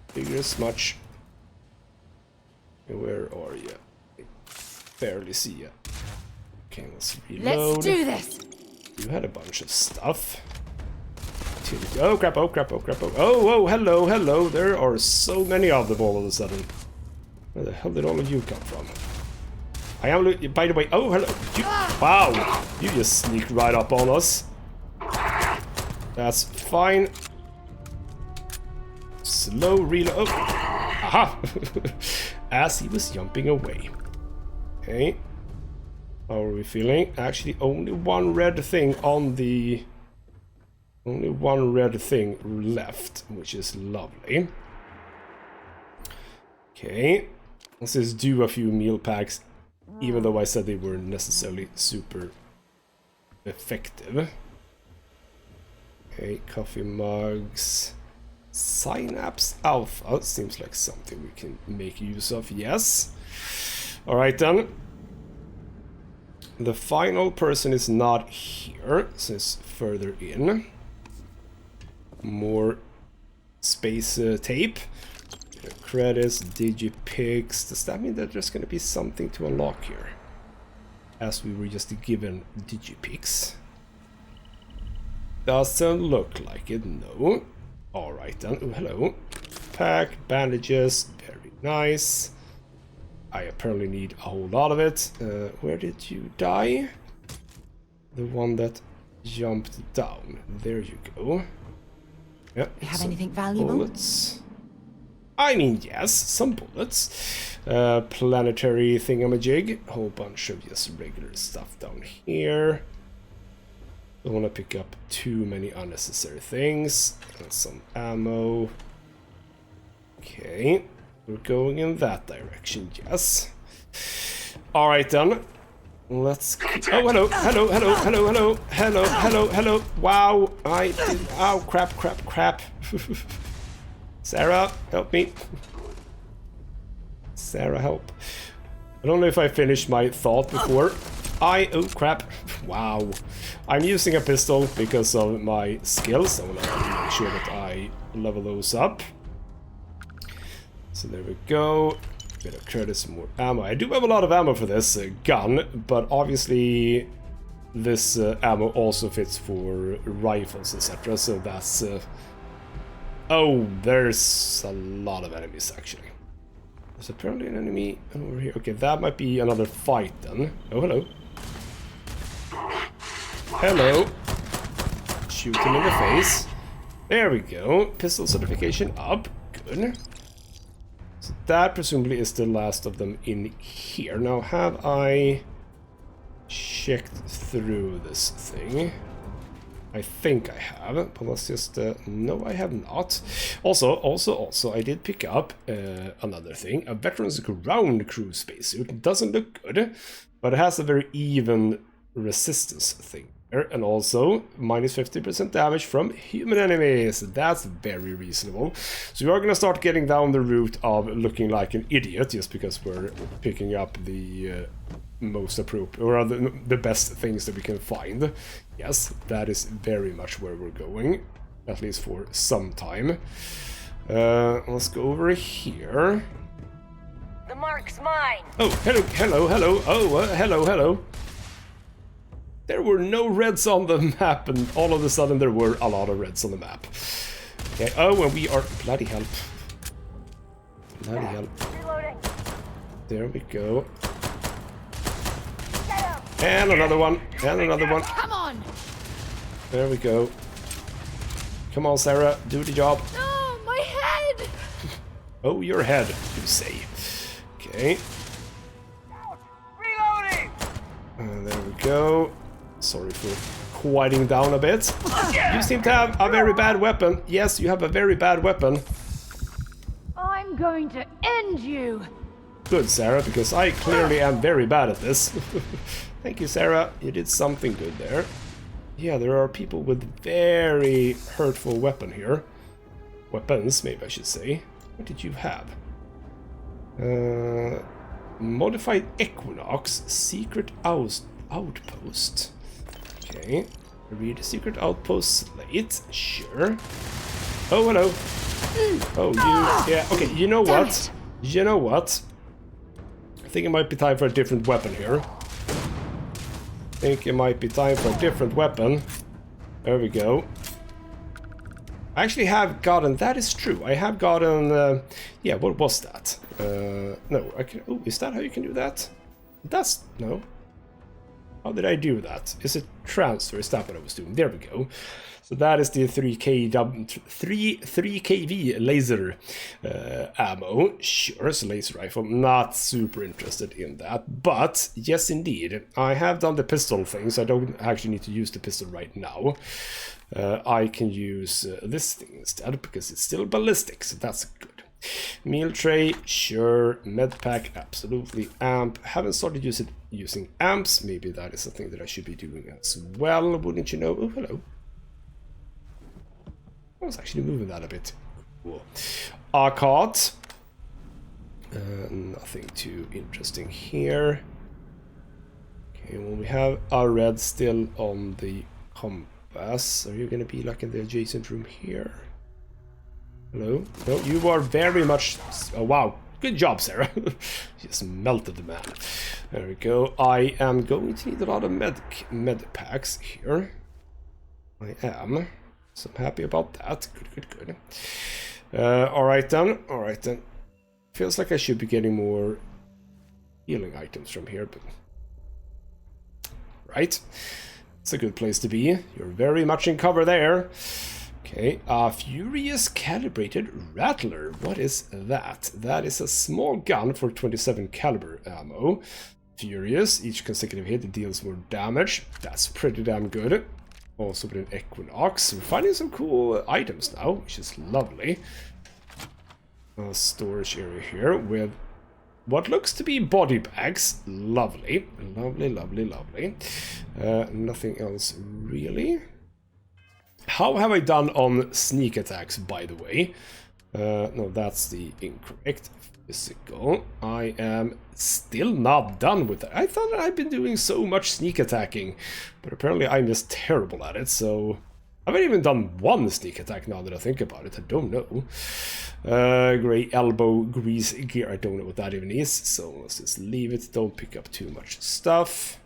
Figured as much. Where are you? I barely see you. Okay, let's reload. Let's do this. You had a bunch of stuff. Oh crap, oh crap, oh crap, oh, hello. There are so many of them all of a sudden. Where the hell did all of you come from? I am looking, by the way, oh hello. Wow, you just sneaked right up on us. That's fine. Slow reload. Oh, aha! As he was jumping away. Okay. How are we feeling? Actually, only one red thing on the... Only one red thing left, which is lovely. Okay. Let's just do a few meal packs, even though I said they weren't necessarily super effective. Okay, coffee mugs. Synapse Alpha seems like something we can make use of, yes. Alright then. The final person is not here, so it's further in. More space tape. Credits, digipix. Does that mean that there's going to be something to unlock here? As we were just given digipix. Doesn't look like it, no. Alright then. Oh, hello. Pack, bandages, very nice. I apparently need a whole lot of it. Where did you die? The one that jumped down. There you go. Yeah. You have anything valuable? Bullets. I mean, yes, some bullets. Planetary thingamajig. A whole bunch of just regular stuff down here. Don't want to pick up too many unnecessary things. And some ammo. Okay. We're going in that direction, yes. Alright then. Let's... Oh, hello. Wow. I did... Ow, crap. Sarah, help me. Sarah, help. I don't know if I finished my thought before. Oh, crap. Wow. I'm using a pistol because of my skills. I want to make sure that I level those up. So there we go. Bit of credit, some more ammo. I do have a lot of ammo for this gun, but obviously this ammo also fits for rifles, etc. So that's... Oh, there's a lot of enemies actually. There's apparently an enemy over here. Okay, that might be another fight then. Oh, hello. Hello. Shoot him in the face. There we go. Pistol certification up. Good. So that presumably is the last of them in here. Now, have I checked through this thing? I think I have, but let's just... no, I have not. Also, I did pick up another thing. A Veteran's Ground Crew spacesuit. It doesn't look good, but it has a very even resistance thing. And also, minus 50% damage from human enemies. That's very reasonable. So we are going to start getting down the route of looking like an idiot, just because we're picking up the most appropriate, or the best things that we can find. Yes, that is very much where we're going, at least for some time. Let's go over here. The mark's mine. Oh, hello. Oh, hello. There were no reds on the map, and all of a sudden there were a lot of reds on the map. Okay, oh, and we are... Bloody hell. Reloading. There we go. And another one. Come on! There we go. Come on, Sarah, do the job. No, my head! Oh, your head, you say. Okay. Reloading. There we go. Sorry for quieting down a bit. You seem to have a very bad weapon. Yes, you have a very bad weapon. I'm going to end you. good, Sarah, because I clearly am very bad at this. Thank you, Sarah. You did something good there. Yeah, there are people with very hurtful weapons, maybe I should say. What did you have? Modified Equinox, Secret Outpost. Okay. Read Secret Outpost Slate. Sure. Oh, hello. Oh, you... Yeah, okay, you know what? You know what? I think it might be time for a different weapon here. There we go. I actually have gotten... That is true. I have gotten... yeah, what was that? No, I can... Oh, is that how you can do that? That's... No. How did I do that? Is it transfer? Is that what I was doing? There we go. So that is the 3kV laser ammo. Sure, it's a laser rifle. Not super interested in that. But, yes indeed. I have done the pistol thing, so I don't actually need to use the pistol right now. I can use this thing instead, because it's still ballistic, so that's good. Meal tray, sure. Medpack, absolutely. Amp, haven't started using amps. Maybe that is something that I should be doing as well, wouldn't you know? Oh, hello. I was actually moving that a bit. Cool. Arcot. Nothing too interesting here. Okay, well, we have our red still on the compass. Are you going to be like in the adjacent room here? Hello? No, you are very much... Oh, wow. Good job, Sarah. Just melted the man. There we go. I am going to need a lot of med packs here. I am. So I'm happy about that. Good. Alright then. Feels like I should be getting more healing items from here, but... Right. It's a good place to be. You're very much in cover there. Okay, Furious Calibrated Rattler. What is that? That is a small gun for 27 caliber ammo. Furious, each consecutive hit deals more damage. That's pretty damn good. Also with an Equinox. We're finding some cool items now, which is lovely. Storage area here with what looks to be body bags. Lovely. Nothing else really. How have I done on sneak attacks, by the way? No, that's the incorrect physical. I am still not done with that. I thought that I'd been doing so much sneak attacking, but apparently I'm just terrible at it, so... I haven't even done one sneak attack now that I think about it. I don't know. Grey elbow grease gear. I don't know what that even is, so let's just leave it. Don't pick up too much stuff.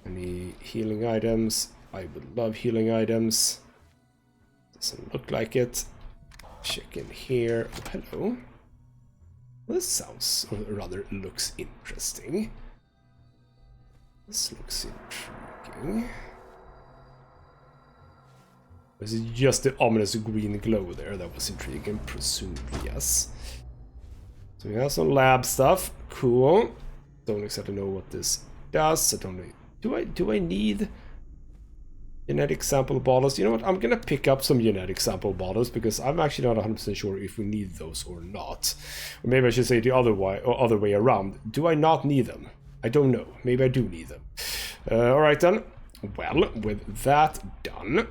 Any healing items? I would love healing items. Doesn't look like it. Check in here. Oh, hello. This sounds, or rather looks interesting. This looks intriguing. Was it just the ominous green glow there that was intriguing? Presumably, yes. So we have some lab stuff. Cool. Don't exactly know what this does. I don't know. Do I need genetic sample bottles? You know what? I'm gonna pick up some genetic sample bottles because I'm actually not 100% sure if we need those or not. Or maybe I should say the other way around. Do I not need them? I don't know. Maybe I do need them. Alright then. Well, with that done,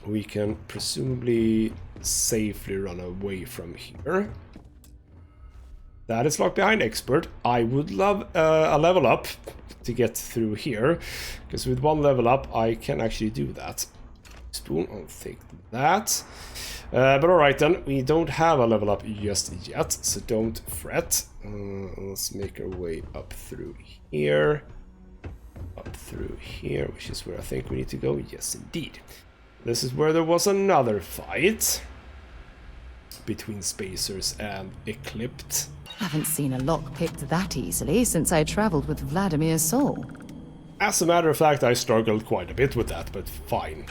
we can presumably safely run away from here. That is locked behind expert. I would love a level up to get through here, because with one level up I can actually do that. Spoon, I'll take that. But alright then, we don't have a level up just yet, so don't fret. Let's make our way up through here. Up through here, which is where I think we need to go. Yes, indeed. This is where there was another fight between Spacers and Eclipsed. Haven't seen a lock picked that easily since I traveled with Vladimir's soul. As a matter of fact, I struggled quite a bit with that, but fine.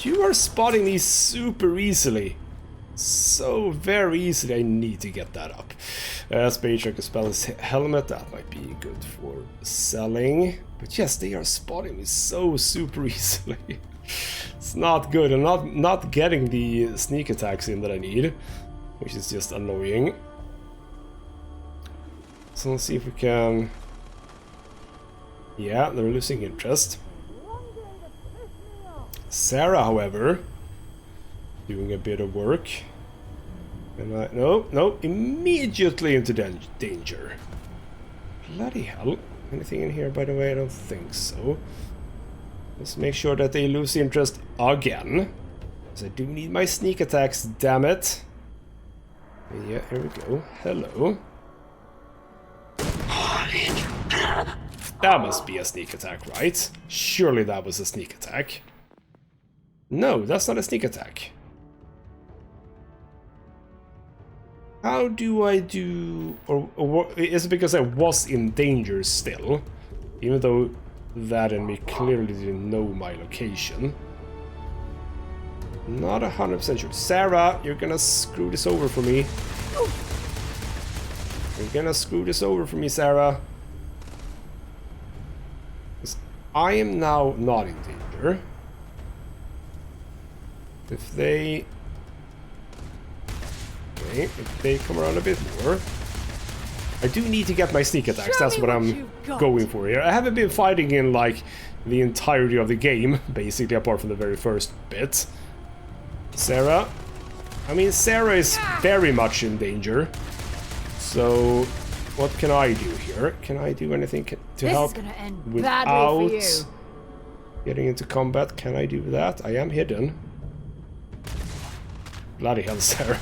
You are spotting these super easily. So very easily. I need to get that up. Space Tracker spells helmet, that might be good for selling. But yes, they are spotting me so super easily. It's not good. I'm not getting the sneak attacks in that I need, which is just annoying. So let's see if we can... Yeah, they're losing interest. Sarah, however, doing a bit of work. And I... No, immediately into danger. Bloody hell. Anything in here, by the way? I don't think so. Let's make sure that they lose interest again. Because I do need my sneak attacks, damn it. Yeah, here we go. Hello. That must be a sneak attack, right? Surely that was a sneak attack. No, that's not a sneak attack. How do I do... Or is it because I was in danger still? Even though that enemy clearly didn't know my location. Not 100% sure. Sarah, you're gonna screw this over for me. You're gonna screw this over for me, Sarah. Because I am now not in danger. If they... Okay, if they come around a bit more... I do need to get my sneak attacks, that's what I'm going for here. I haven't been fighting in, like, the entirety of the game, basically, apart from the very first bit. Sarah. I mean, Sarah is very much in danger. So, what can I do here? Can I do anything to help without getting into combat? Can I do that? I am hidden. Bloody hell, Sarah.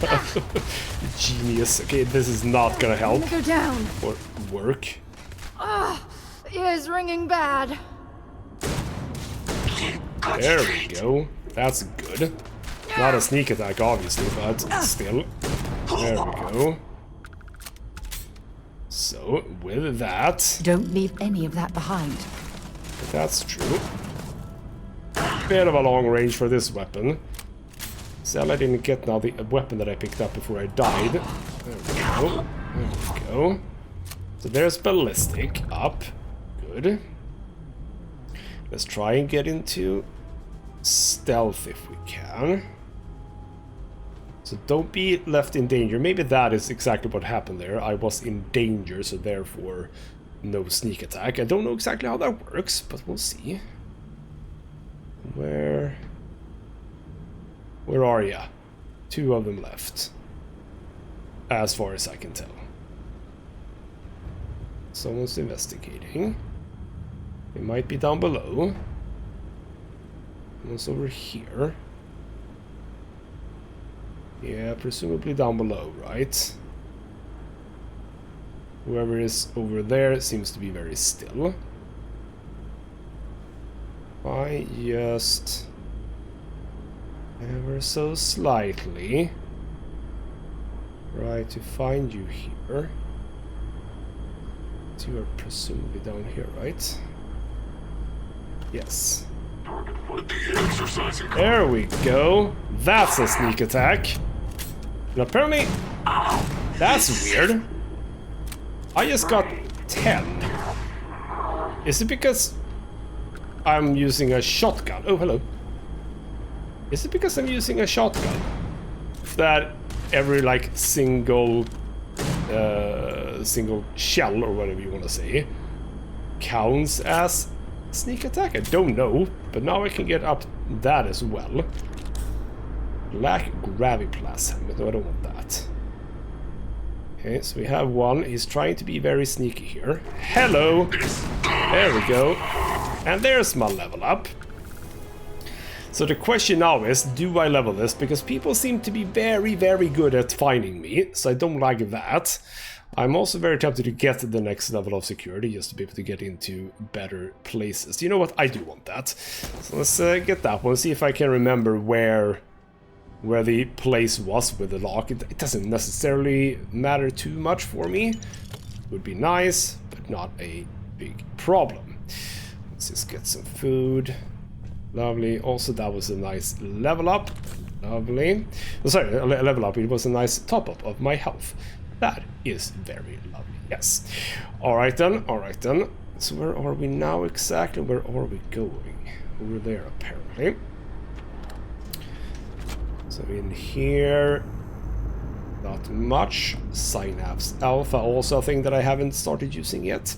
Genius. Okay, this is not gonna help. Go down. Or work. Ears ringing bad. There we go. That's good. Not a sneak attack, obviously, but still. There we go. So, with that... Don't leave any of that behind. That's true. Bit of a long range for this weapon. Still, I didn't get now the weapon that I picked up before I died. There we go. There we go. So there's ballistic up. Good. Let's try and get into stealth if we can. So don't be left in danger. Maybe that is exactly what happened there. I was in danger, so therefore no sneak attack. I don't know exactly how that works, but we'll see. Where are ya? Two of them left. As far as I can tell. Someone's investigating. It might be down below. Someone's over here. Yeah, presumably down below, right? Whoever is over there seems to be very still. I just... ever so slightly try to find you here. You are presumably down here, right? Yes. There we go. That's a sneak attack. And apparently, that's weird. I just got 10. Is it because I'm using a shotgun? Oh, hello. Is it because I'm using a shotgun that every, like, single shell, or whatever you want to say, counts as sneak attack? I don't know, but now I can get up that as well. Black Graviplas, but no, I don't want that. Okay, so we have one. He's trying to be very sneaky here. Hello! There we go. And there's my level up. So the question now is, do I level this? Because people seem to be very, very good at finding me, so I don't like that. I'm also very tempted to get the next level of security, just to be able to get into better places. You know what? I do want that. So let's get that one, see if I can remember where the place was with the lock. It doesn't necessarily matter too much for me. Would be nice, but not a big problem. Let's just get some food. Lovely. Also, that was a nice level up. Lovely. Oh, sorry, a level up. It was a nice top up of my health. That is very lovely. Yes. Alright then. Alright then. So where are we now exactly? Where are we going? Over there, apparently. So in here... Not much. Synapse Alpha, also a thing that I haven't started using yet.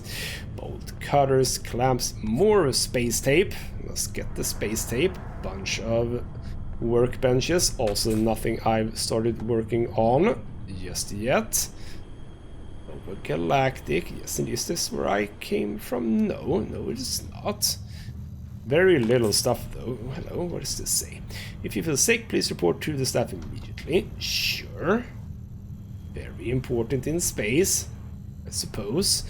Bolt cutters, clamps, more space tape. Let's get the space tape. Bunch of workbenches, also nothing I've started working on just yet. Over Galactic, yes, and is this where I came from? No, it is not. Very little stuff though. Hello, what does this say? If you feel sick, please report to the staff immediately. Sure. Very important in space, I suppose.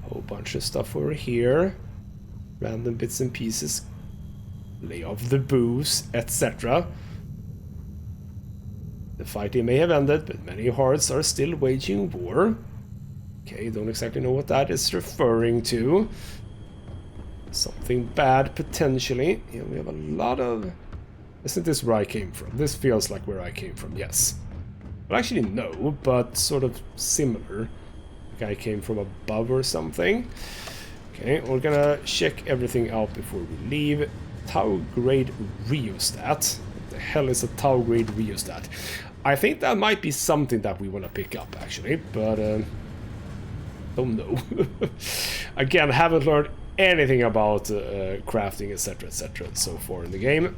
A whole bunch of stuff over here. Random bits and pieces. Lay off the booze, etc. The fighting may have ended, but many hearts are still waging war. Okay, don't exactly know what that is referring to. Something bad, potentially. Yeah, we have a lot of... Isn't this where I came from? This feels like where I came from, yes. Well, actually, no, but sort of similar. Like I came from above or something. Okay, we're gonna check everything out before we leave. Tau grade rheostat. What the hell is a Tau grade rheostat? I think that might be something that we want to pick up, actually, but don't know. Again, haven't learned anything about crafting, etc., etc. so far in the game.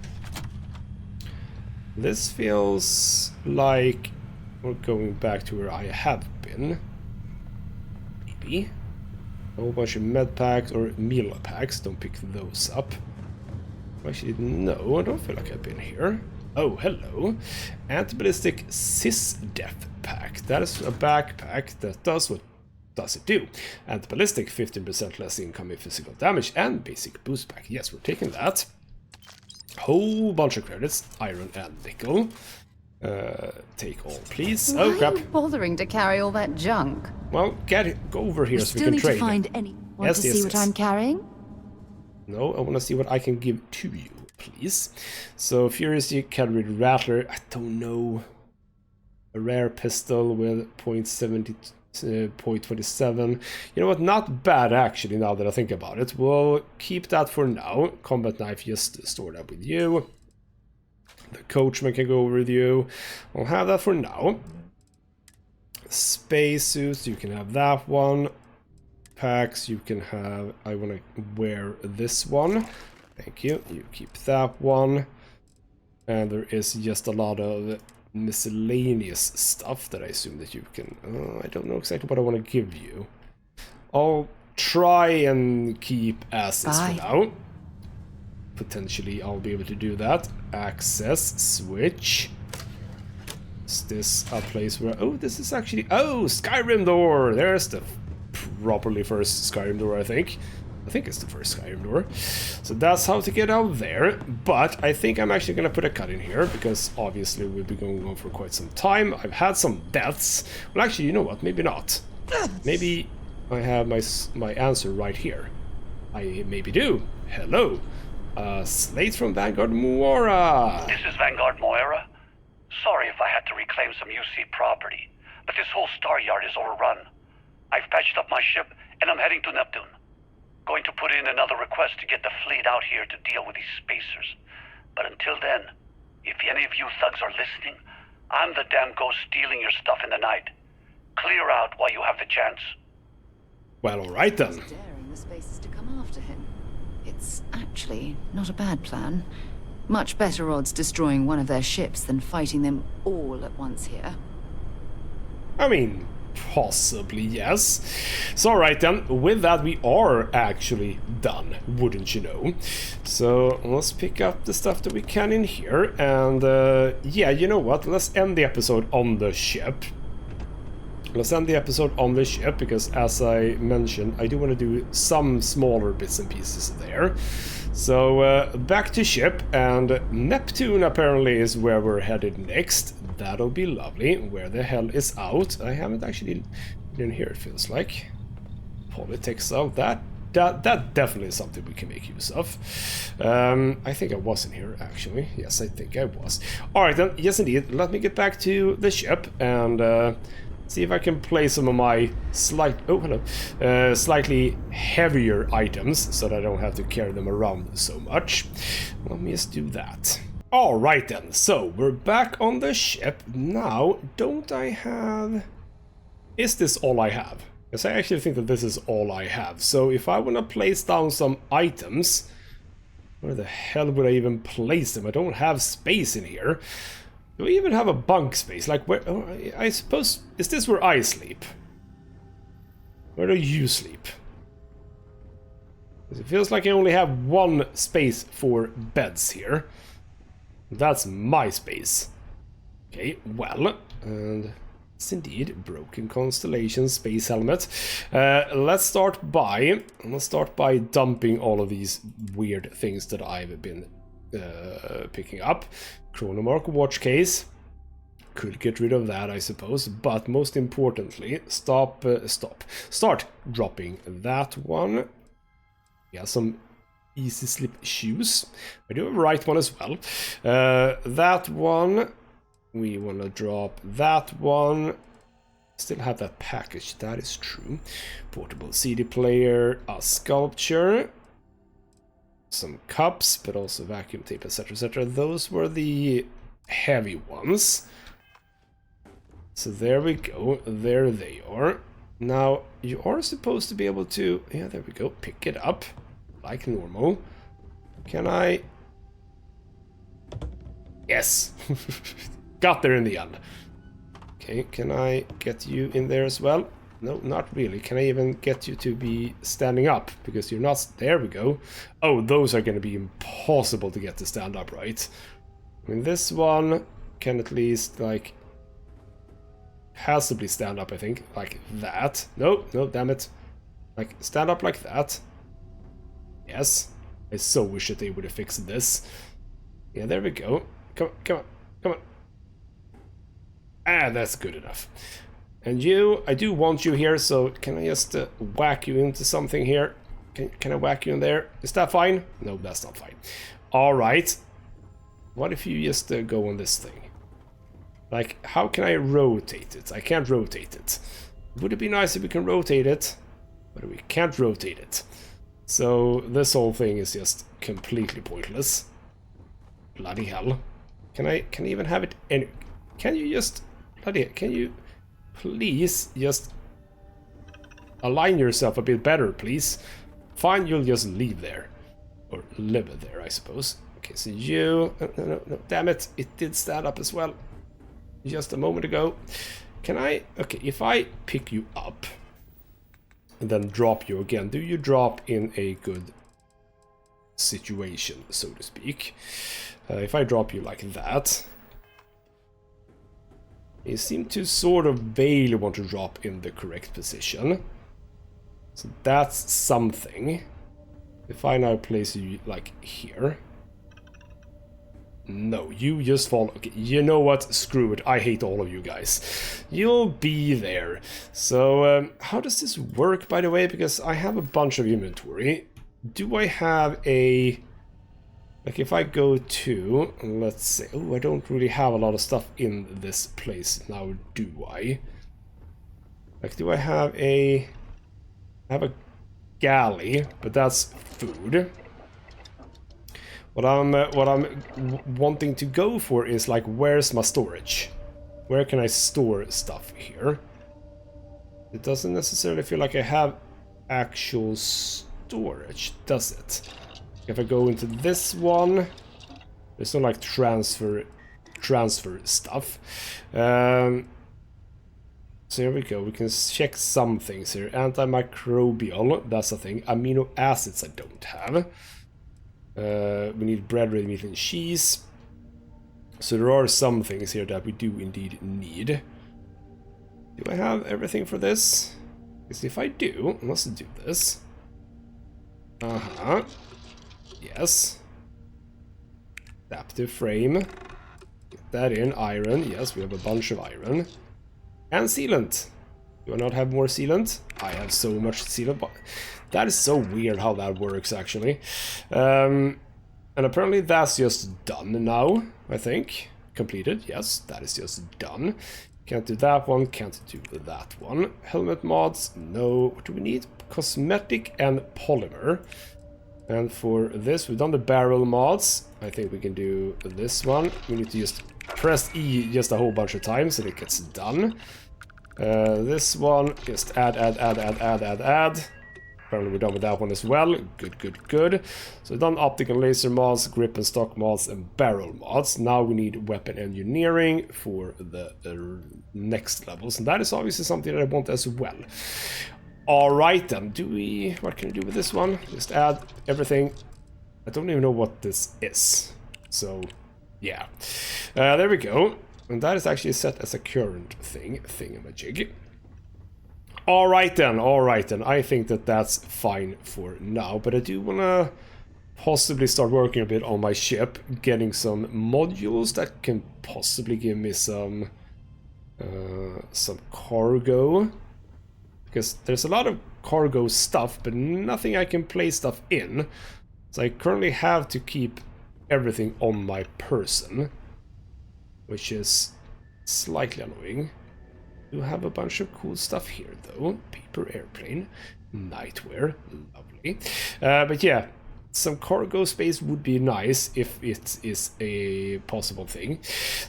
This feels like we're going back to where I have been. Maybe. A whole bunch of med packs or meal packs. Don't pick those up. Actually, no, I don't feel like I've been here. Oh, hello. Anti-ballistic Sys-Def pack. That is a backpack that does what does it do? Anti-ballistic, 15% less incoming physical damage, and basic boost pack. Yes, we're taking that. Whole bunch of credits, iron and nickel. Take all, please. Why Oh, crap. are you bothering to carry all that junk? Well, go over here so we Still can need trade. to find any. Want Yes, to yes, see what yes. I'm carrying? No, I want to see what I can give to you, please. So, Furiously Calibrated Rattler, I don't know. A rare pistol with .27. You know what, not bad actually, now that I think about it. We'll keep that for now. Combat knife, just store that with you. The coachman can go with you. I'll have that for now. Space suits, you can have that one. Packs, you can have... I want to wear this one. Thank you. You keep that one. And there is just a lot of miscellaneous stuff that I assume that you can... I don't know exactly what I want to give you. I'll try and keep as is for now. Potentially I'll be able to do that. Access, switch. Is this a place where... Oh, this is actually... Oh, Skyrim door! There's the properly first Skyrim door, I think. I think it's the first Skyrim door. So that's how to get out there. But I think I'm actually going to put a cut in here, because obviously we've been going on for quite some time. I've had some deaths. Well, actually, you know what? Maybe not. Maybe I have my answer right here. I maybe do. Hello. Slate from Vanguard Moira. This is Vanguard Moira. Sorry if I had to reclaim some UC property, but this whole star yard is overrun. I've patched up my ship, and I'm heading to Neptune. Going to put in another request to get the fleet out here to deal with these spacers. But until then, if any of you thugs are listening, I'm the damn ghost stealing your stuff in the night. Clear out while you have the chance. Well, alright then. Daring the spacers to come after him. It's actually not a bad plan. Much better odds destroying one of their ships than fighting them all at once here. I mean, possibly, yes. So, alright then, with that we are actually done, wouldn't you know? So, let's pick up the stuff that we can in here, and yeah, you know what, let's end the episode on the ship. Let's end the episode on the ship, because as I mentioned, I do want to do some smaller bits and pieces there. So, back to ship, and Neptune apparently is where we're headed next. That'll be lovely. Where the hell is out? I haven't actually been in here, it feels like. Politics of that definitely is something we can make use of. I think I was in here, actually. Yes, I think I was. Alright then, yes indeed. Let me get back to the ship, and see if I can play some of my slightly heavier items, so that I don't have to carry them around so much. Let me just do that. Alright then, so we're back on the ship. Now, don't I have... Is this all I have? Because I actually think that this is all I have. So if I want to place down some items, where the hell would I even place them? I don't have space in here. Do I even have a bunk space? Like where... Oh, I suppose... Is this where I sleep? Where do you sleep? It feels like I only have one space for beds here. That's my space. Okay, well, and it's indeed broken constellation space helmet. Let's start by dumping all of these weird things that I've been picking up. Chronomark watch case. Could get rid of that, I suppose, but most importantly, start dropping that one. Yeah, some easy slip shoes. I do have a right one as well. That one, we want to drop that one. Still have that package, that is true. Portable CD player, a sculpture, some cups, but also vacuum tape, etc, etc. Those were the heavy ones. So there we go, there they are. Now, you are supposed to be able to, yeah, there we go, pick it up, like normal. Can I? Yes! Got there in the end. Okay, can I get you in there as well? No, not really. Can I even get you to be standing up? Because you're not, there we go. Oh, those are going to be impossible to get to stand up, right? I mean, this one can at least, like, passably stand up, I think, like that. No, damn it. Like, stand up like that. Yes. I so wish that they would have fixed this. Yeah, there we go. Come on. Ah, that's good enough. And you, I do want you here, so can I just whack you into something here? Can I whack you in there? Is that fine? No, that's not fine. Alright. What if you just go on this thing? Like, how can I rotate it? I can't rotate it. Would it be nice if we can rotate it? But we can't rotate it. So this whole thing is just completely pointless. Bloody hell. Can I even have it any... Can you just... Bloody hell, can you please just align yourself a bit better, please? Fine, you'll just leave there. Or live there, I suppose. Okay, so you... No, damn it. It did stand up as well. Just a moment ago. Can I... Okay, if I pick you up and then drop you again, do you drop in a good situation, so to speak? If I drop you like that, you seem to sort of vaguely want to drop in the correct position. So that's something. If I now place you like here... No, you just fall. Okay, you know what? Screw it. I hate all of you guys. You'll be there. So, how does this work, by the way? Because I have a bunch of inventory. Do I have a... Like, if I go to... Let's say... Oh, I don't really have a lot of stuff in this place now, do I? Like, do I have a... I have a galley, but that's food. What I'm wanting to go for is like, where's my storage? Where can I store stuff here? It doesn't necessarily feel like I have actual storage, does it? If I go into this one, there's no like transfer stuff. So here we go. We can check some things here. Antimicrobial, that's a thing. Amino acids I don't have. We need bread, red meat, and cheese. So there are some things here that we do indeed need. Do I have everything for this? Because if I do, let's do this. Yes. Adaptive frame. Get that in. Iron. Yes, we have a bunch of iron. And sealant. Do I not have more sealant? I have so much sealant, but that is so weird how that works, actually. And apparently that's just done now, I think. Completed, yes, that is just done. Can't do that one, can't do that one. Helmet mods, no. What do we need? Cosmetic and polymer. And for this, we've done the barrel mods. I think we can do this one. We need to just press E just a whole bunch of times and it gets done. This one, just add. Apparently we're done with that one as well. Good. So we've done optical laser mods, grip and stock mods, and barrel mods. Now we need weapon engineering for the next levels. And that is obviously something that I want as well. Alright then, what can we do with this one? Just add everything. I don't even know what this is. So, yeah. There we go. And that is actually set as a current thingamajig. Alright then. I think that that's fine for now. But I do want to possibly start working a bit on my ship. Getting some modules that can possibly give me some cargo. Because there's a lot of cargo stuff, but nothing I can place stuff in. So I currently have to keep everything on my person, which is slightly annoying. We have a bunch of cool stuff here, though. Paper airplane, nightwear, lovely. But yeah, some cargo space would be nice if it is a possible thing.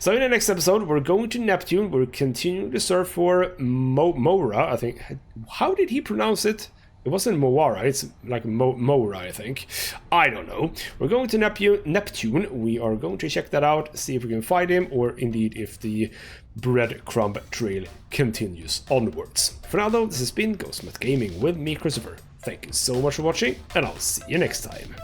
So in the next episode, we're going to Neptune. We're continuing to search for Mora, I think. How did he pronounce it? It wasn't Moara, it's like Mora, I think. I don't know. We're going to Neptune. We are going to check that out, see if we can find him, or indeed if the breadcrumb trail continues onwards. For now, though, this has been ghostmutgaming with me, Christopher. Thank you so much for watching, and I'll see you next time.